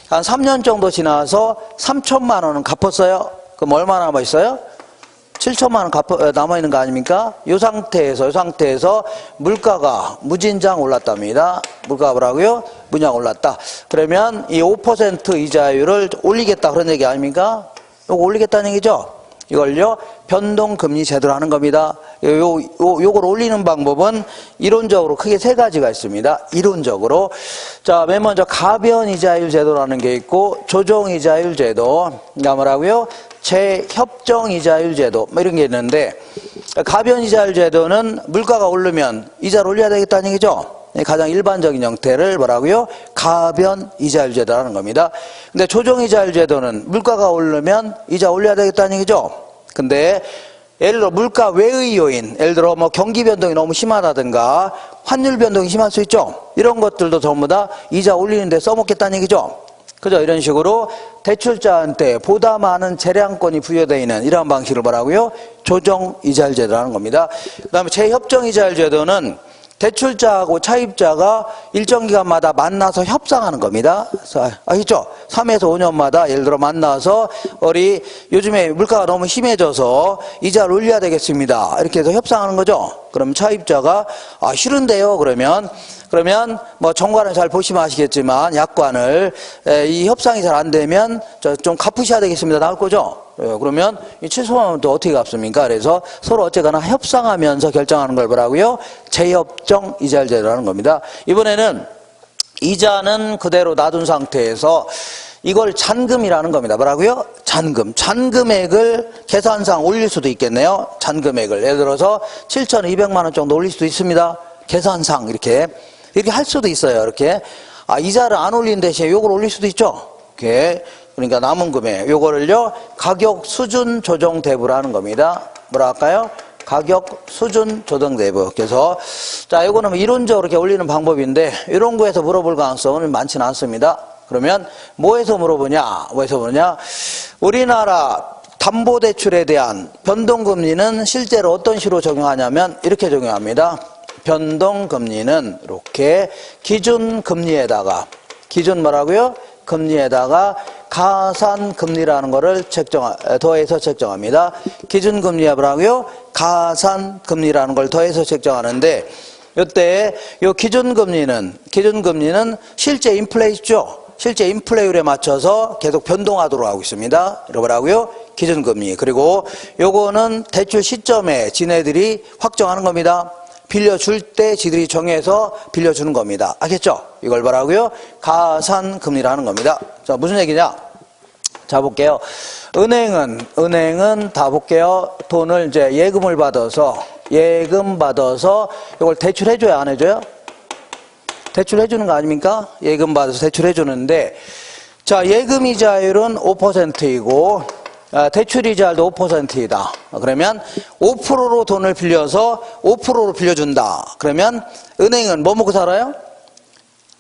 한 3년 정도 지나서 3천만 원은 갚았어요. 그럼 얼마 남아있어요? 7천만 원 남아있는 거 아닙니까? 이 상태에서 물가가 무진장 올랐답니다. 물가가 뭐라고요? 무진장 올랐다. 그러면 이 5% 이자율을 올리겠다 그런 얘기 아닙니까? 이거 올리겠다는 얘기죠? 이걸요, 변동금리 제도로 하는 겁니다. 요걸 올리는 방법은 이론적으로 크게 세 가지가 있습니다. 이론적으로. 자, 맨 먼저 가변이자율 제도라는 게 있고, 조정이자율 제도, 그러니까 뭐라고요? 재협정이자율 제도, 이런 게 있는데, 가변이자율 제도는 물가가 오르면 이자를 올려야 되겠다는 얘기죠. 가장 일반적인 형태를 뭐라고요? 가변이자율 제도라는 겁니다. 근데 조정이자율 제도는 물가가 오르면 이자 올려야 되겠다는 얘기죠. 근데 예를 들어 물가 외의 요인, 예를 들어 경기 변동이 너무 심하다든가 환율 변동이 심할 수 있죠. 이런 것들도 전부 다 이자 올리는 데 써먹겠다는 얘기죠. 그죠? 이런 식으로 대출자한테 보다 많은 재량권이 부여되어 있는 이런 방식을 뭐라고요? 조정이자율 제도라는 겁니다. 그 다음에 재협정이자율 제도는 대출자하고 차입자가 일정 기간마다 만나서 협상하는 겁니다. 아시죠? 3에서 5년마다 예를 들어 만나서 우리 요즘에 물가가 너무 심해져서 이자를 올려야 되겠습니다. 이렇게 해서 협상하는 거죠. 그럼 차입자가 싫은데요. 그러면 정관을 잘 보시면 아시겠지만 약관을 이 협상이 잘 안 되면 좀 갚으셔야 되겠습니다. 나올 거죠. 그러면 이 7천만 원 또 어떻게 갚습니까? 그래서 서로 어쨌거나 협상하면서 결정하는 걸 뭐라고요? 재협정 이자율 제도라는 겁니다. 이번에는 이자는 그대로 놔둔 상태에서 이걸 잔금이라는 겁니다. 뭐라고요? 잔금. 잔금액을 계산상 올릴 수도 있겠네요. 잔금액을. 예를 들어서 7,200만 원 정도 올릴 수도 있습니다. 계산상 이렇게 할 수도 있어요. 이렇게. 이자를 안 올린 대신에 요걸 올릴 수도 있죠. 이렇게. 그러니까 남은 금액 요거를요 가격 수준 조정 대부라는 겁니다. 뭐라 할까요? 가격 수준 조정 대부. 그래서 자, 요거는 이론적으로 이렇게 올리는 방법인데 이런 거에서 물어볼 가능성은 많지는 않습니다. 그러면 뭐에서 물어보냐? 우리나라 담보대출에 대한 변동금리는 실제로 어떤 식으로 적용하냐면 이렇게 적용합니다. 변동금리는 이렇게 기준금리에다가 금리에다가 가산금리라는 거를 더해서 책정합니다. 기준금리가 뭐라고요? 가산금리라는 걸 더해서 책정하는데 이때 요 기준금리는 실제 인플레이죠. 실제 인플레율에 맞춰서 계속 변동하도록 하고 있습니다. 뭐라고요? 기준금리. 그리고 요거는 대출 시점에 지네들이 확정하는 겁니다. 빌려줄 때 지들이 정해서 빌려주는 겁니다. 알겠죠? 이걸 뭐라고요? 가산금리라는 겁니다. 자, 무슨 얘기냐? 자, 볼게요. 은행은 다 볼게요. 돈을 이제 예금 받아서 이걸 대출해줘야 안 해줘요? 대출해주는 거 아닙니까? 예금 받아서 대출해주는데, 자, 예금 이자율은 5%이고, 대출 이자율도 5%이다. 그러면 5%로 돈을 빌려서 5%로 빌려준다. 그러면 은행은 뭐 먹고 살아요?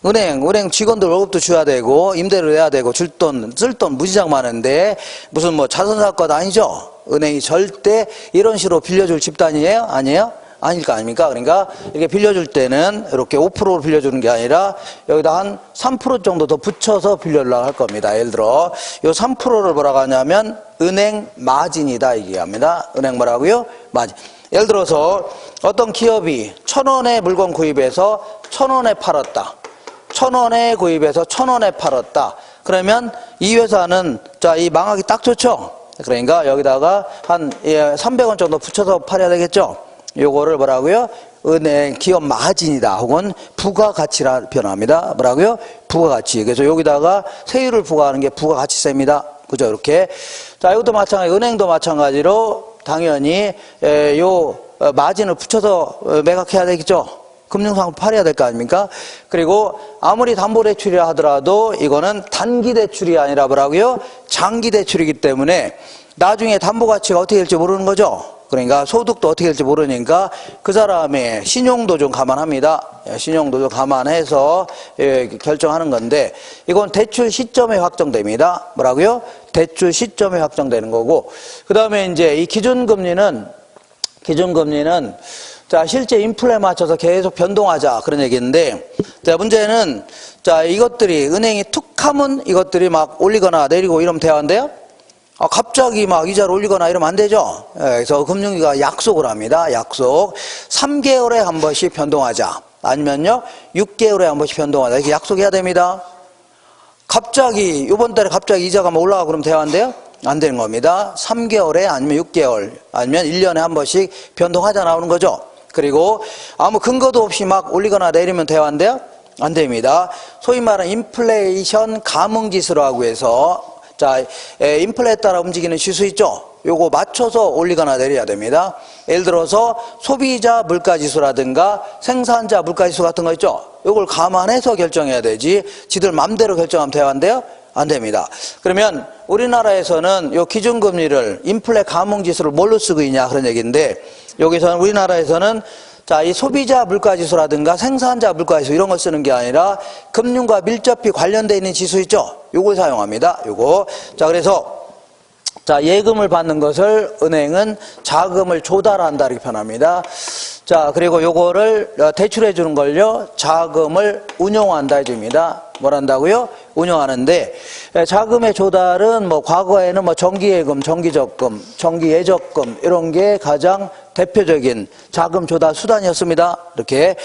은행 직원들 월급도 줘야 되고, 임대료 내야 되고, 쓸 돈 무지장 많은데, 무슨 뭐 자선사건 아니죠? 은행이 절대 이런 식으로 빌려줄 집단이에요? 아니에요? 아닐 거 아닙니까? 그러니까 이렇게 빌려줄 때는 이렇게 5%로 빌려주는 게 아니라 여기다 한 3% 정도 더 붙여서 빌려주려고 할 겁니다. 예를 들어, 이 3%를 뭐라고 하냐면, 은행 마진이다, 얘기합니다. 은행 뭐라고요? 마진. 예를 들어서 어떤 기업이 1,000원에 물건 구입해서 1,000원에 팔았다. 1,000원에 구입해서 1,000원에 팔았다. 그러면 이 회사는 자, 이 망하기 딱 좋죠. 그러니까 여기다가 한 300원 정도 붙여서 팔아야 되겠죠. 요거를 뭐라고요? 은행 기업 마진이다. 혹은 부가가치라 표현합니다. 뭐라고요? 부가가치. 그래서 여기다가 세율을 부과하는 게 부가가치세입니다. 그죠? 이렇게. 자, 이것도 마찬가지. 은행도 마찬가지로 당연히 요 마진을 붙여서 매각해야 되겠죠. 금융상품 팔아야 될 거 아닙니까? 그리고 아무리 담보대출이라 하더라도 이거는 단기대출이 아니라 뭐라고요? 장기대출이기 때문에 나중에 담보가치가 어떻게 될지 모르는 거죠. 그러니까 소득도 어떻게 될지 모르니까 그 사람의 신용도 좀 감안합니다. 신용도 좀 감안해서 결정하는 건데, 이건 대출 시점에 확정됩니다. 뭐라고요? 대출 시점에 확정되는 거고, 그 다음에 이제 이 기준금리는 자, 실제 인플레에 맞춰서 계속 변동하자, 그런 얘기인데, 자, 문제는, 자, 이것들이, 은행이 툭 하면 이것들이 막 올리거나 내리고 이러면 대화인데요? 갑자기 막 이자를 올리거나 이러면 안 되죠? 그래서 금융위가 약속을 합니다. 약속. 3개월에 한 번씩 변동하자. 아니면요, 6개월에 한 번씩 변동하자. 이렇게 약속해야 됩니다. 갑자기, 이번 달에 갑자기 이자가 막 올라가고 그러면 대화인데요? 안 되는 겁니다. 3개월에 아니면 6개월, 아니면 1년에 한 번씩 변동하자 나오는 거죠. 그리고 아무 근거도 없이 막 올리거나 내리면 대화인데요? 안 됩니다. 소위 말하는 인플레이션 감응지수라고 해서, 자, 인플레에 따라 움직이는 지수 있죠? 요거 맞춰서 올리거나 내려야 됩니다. 예를 들어서 소비자 물가지수라든가 생산자 물가지수 같은 거 있죠? 요걸 감안해서 결정해야 되지, 지들 맘대로 결정하면 대화인데요? 안 됩니다. 그러면 우리나라에서는 요 기준금리를, 인플레 감응지수를 뭘로 쓰고 있냐, 그런 얘기인데, 여기서는 우리나라에서는 자, 이 소비자 물가지수라든가 생산자 물가지수 이런 걸 쓰는 게 아니라 금융과 밀접히 관련되어 있는 지수 있죠? 요걸 사용합니다. 요거. 자, 그래서 자, 예금을 받는 것을 은행은 자금을 조달한다, 이렇게 표현합니다. 자, 그리고 요거를 대출해 주는 걸요, 자금을 운용한다 해줍니다. 뭘 한다고요? 운용하는데, 자금의 조달은 뭐 과거에는 뭐 정기예금, 정기적금, 정기예적금 이런 게 가장 대표적인 자금 조달 수단이었습니다. 이렇게.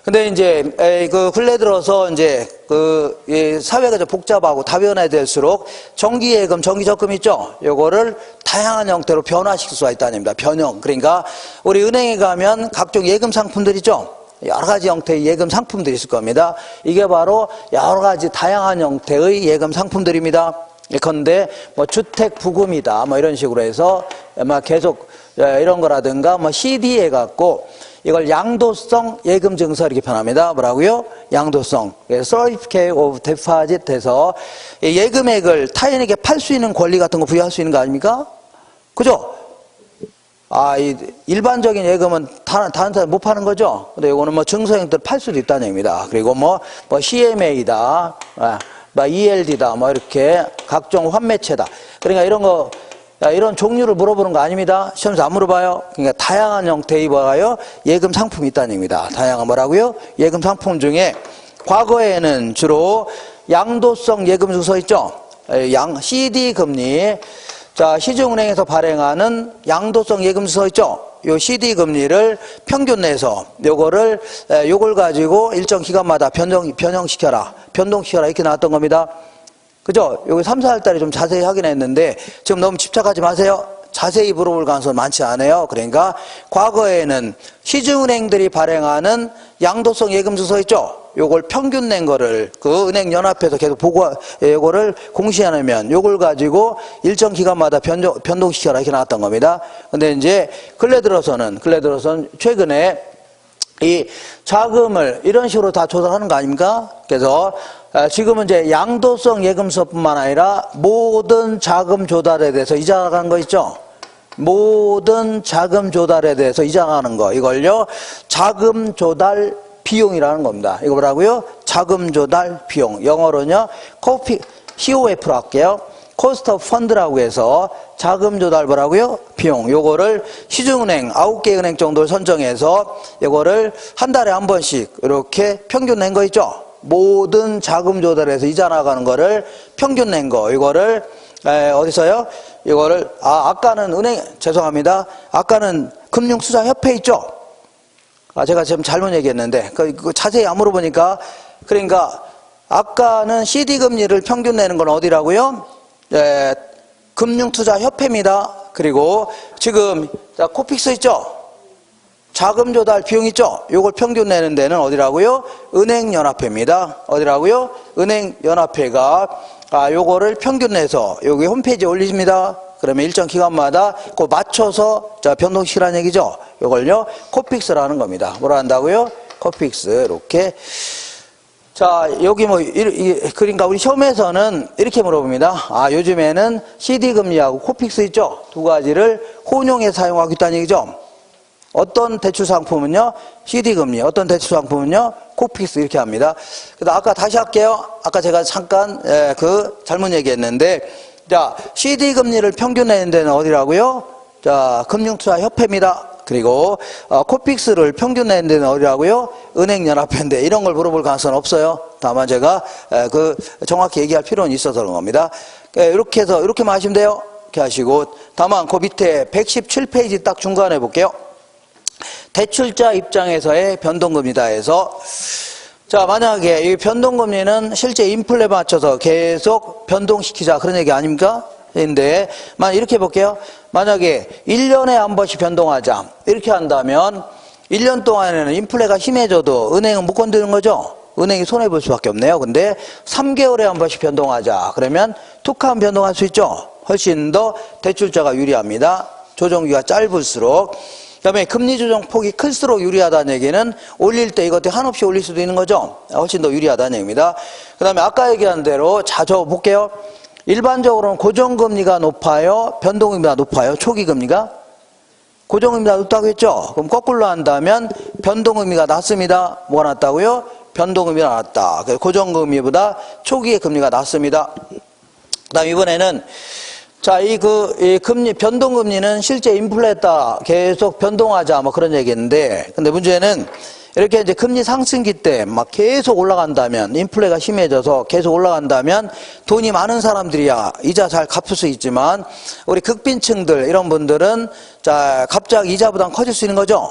근데 이제 그 근래 들어서 이제 그 사회가 좀 복잡하고 다변화될수록 정기예금, 정기적금 있죠? 요거를 다양한 형태로 변화시킬 수가 있다는 겁니다. 변형. 그러니까 우리 은행에 가면 각종 예금 상품들 있죠? 여러 가지 형태의 예금 상품들이 있을 겁니다. 이게 바로 여러 가지 다양한 형태의 예금 상품들입니다. 예컨대 뭐 주택 부금이다, 뭐 이런 식으로 해서 막 계속 이런 거라든가 뭐 CD에 갖고 이걸 양도성 예금 증서 이렇게 표현합니다. 뭐라고요? 양도성. Certificate of Deposit 해서 예금액을 타인에게 팔 수 있는 권리 같은 거 부여할 수 있는 거 아닙니까? 그죠? 이 일반적인 예금은 다른 사람 못 파는 거죠? 근데 이거는 뭐 증서 형태로 팔 수도 있다는 얘기입니다. 그리고 뭐 CMA다, 뭐 ELD다, 뭐 이렇게 각종 환매체다. 그러니까 이런 거, 이런 종류를 물어보는 거 아닙니다. 시험에서 안 물어봐요. 그러니까 다양한 형태의 뭐가요? 예금 상품이 있다는 얘기입니다. 다양한 뭐라고요? 예금 상품 중에 과거에는 주로 양도성 예금 증서 있죠? CD 금리. 자, 시중은행에서 발행하는 양도성 예금 증서 있죠? 요 CD 금리를 평균 내서 요걸 가지고 일정 기간마다 변동시켜라 이렇게 나왔던 겁니다. 그죠? 여기 3, 4월 달에 좀 자세히 확인했는데 지금 너무 집착하지 마세요. 자세히 물어볼 가능성은 많지 않아요. 그러니까 과거에는 시중은행들이 발행하는 양도성 예금 증서 있죠? 요걸 평균 낸 거를 그 은행 연합회에서 계속 요거를 공시하면 요걸 가지고 일정 기간마다 변동시켜라 이렇게 나왔던 겁니다. 근데 이제 근래 들어서는 최근에 이 자금을 이런 식으로 다 조달하는 거 아닙니까? 그래서 지금은 이제 양도성 예금서뿐만 아니라 모든 자금 조달에 대해서 이자 나가는 거 있죠? 모든 자금 조달에 대해서 이자 나가는 거, 이걸요 자금 조달 비용이라는 겁니다. 이거 뭐라고요? 자금 조달 비용. 영어로는요, COF로 할게요. 코스트 오브 펀드라고 해서 자금 조달 뭐라고요? 비용. 요거를 시중은행 9개 은행 정도를 선정해서 요거를 한 달에 한 번씩 이렇게 평균 낸 거 있죠? 모든 자금 조달에서 이자 나가는 거를 평균 낸 거. 이거를 어디서요? 이거를 아까는 죄송합니다. 아까는 금융투자협회 있죠? 제가 지금 잘못 얘기했는데 그 자세히 안 물어보니까 그러니까 아까는 CD 금리를 평균 내는 건 어디라고요? 금융투자협회입니다. 그리고 지금 코픽스 있죠? 자금 조달 비용 있죠? 요걸 평균 내는 데는 어디라고요? 은행연합회입니다. 어디라고요? 은행연합회가 요거를 평균 내서 여기 홈페이지에 올리십니다. 그러면 일정 기간마다 그 맞춰서 변동시키라는 얘기죠. 요걸요 코픽스라는 겁니다. 뭐라 한다고요? 코픽스. 이렇게. 자, 여기 그러니까 우리 시험에서는 이렇게 물어봅니다. 요즘에는 CD 금리하고 코픽스 있죠? 두 가지를 혼용해 사용하고 있다는 얘기죠. 어떤 대출 상품은요? CD 금리. 어떤 대출 상품은요? 코픽스. 이렇게 합니다. 그래서 아까 다시 할게요. 아까 제가 잠깐 잘못 얘기했는데, 자, CD 금리를 평균 내는 데는 어디라고요? 자, 금융투자협회입니다. 그리고 코픽스를 평균 내는 데는 어디라고요? 은행연합회인데 이런 걸 물어볼 가능성은 없어요. 다만 제가 정확히 얘기할 필요는 있어서 그런 겁니다. 이렇게 해서 이렇게만 하시면 돼요. 이렇게 하시고 다만 그 밑에 117페이지 딱 중간에 볼게요. 대출자 입장에서의 변동금리다 해서 자, 만약에 이 변동금리는 실제 인플레에 맞춰서 계속 변동시키자 그런 얘기 아닙니까? 인데 이렇게 볼게요. 만약에 1년에 한 번씩 변동하자 이렇게 한다면 1년 동안에는 인플레가 심해져도 은행은 못 건드는 거죠. 은행이 손해볼 수밖에 없네요. 근데 3개월에 한 번씩 변동하자 그러면 툭하면 변동할 수 있죠. 훨씬 더 대출자가 유리합니다. 조정기가 짧을수록. 그 다음에 금리 조정 폭이 클수록 유리하다는 얘기는 올릴 때 이것도 한없이 올릴 수도 있는 거죠. 훨씬 더 유리하다는 얘기입니다. 그 다음에 아까 얘기한 대로 저 볼게요. 일반적으로는 고정금리가 높아요? 변동금리가 높아요? 초기금리가? 고정금리가 높다고 했죠? 그럼 거꾸로 한다면 변동금리가 낮습니다. 뭐가 낮다고요? 변동금리가 낮다. 고정금리보다 초기의 금리가 낮습니다. 그 다음 이번에는 자, 이 금리, 변동금리는 실제 인플레에 따라 계속 변동하자 뭐 그런 얘기인데 근데 문제는 이렇게 이제 금리 상승기 때 막 계속 올라간다면 인플레가 심해져서 계속 올라간다면 돈이 많은 사람들이야 이자 잘 갚을 수 있지만 우리 극빈층들 이런 분들은 자 갑자기 이자 부담 커질 수 있는 거죠.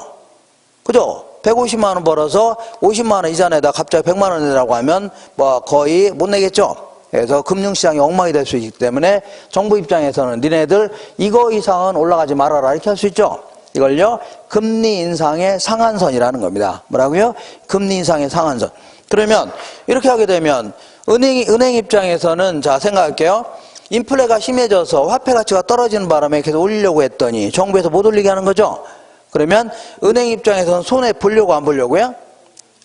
그죠? 150만 원 벌어서 50만 원 이자 내다 갑자기 100만 원 내라고 하면 뭐 거의 못 내겠죠. 그래서 금융시장이 엉망이 될 수 있기 때문에 정부 입장에서는 니네들 이거 이상은 올라가지 말아라 이렇게 할 수 있죠. 이걸요 금리 인상의 상한선이라는 겁니다. 뭐라고요? 금리 인상의 상한선. 그러면 이렇게 하게 되면 은행 입장에서는 자 생각할게요. 인플레가 심해져서 화폐 가치가 떨어지는 바람에 계속 올리려고 했더니 정부에서 못 올리게 하는 거죠. 그러면 은행 입장에서는 손해 보려고 안 보려고요?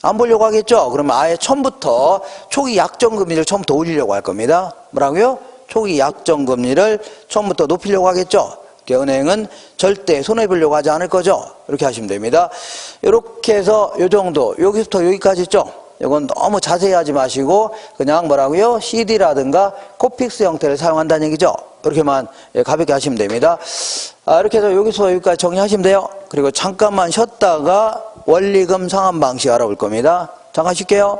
안 보려고 하겠죠. 그러면 아예 처음부터 초기 약정금리를 처음부터 올리려고 할 겁니다. 뭐라고요? 초기 약정금리를 처음부터 높이려고 하겠죠. 은행은 절대 손해보려고 하지 않을 거죠. 이렇게 하시면 됩니다. 이렇게 해서 요 정도, 여기부터 여기까지 있죠. 이건 너무 자세히 하지 마시고 그냥 뭐라고요? CD라든가 코픽스 형태를 사용한다는 얘기죠. 이렇게만 가볍게 하시면 됩니다. 이렇게 해서 여기서 여기까지 정리하시면 돼요. 그리고 잠깐만 쉬었다가 원리금 상환 방식 알아볼 겁니다. 잠깐 쉴게요.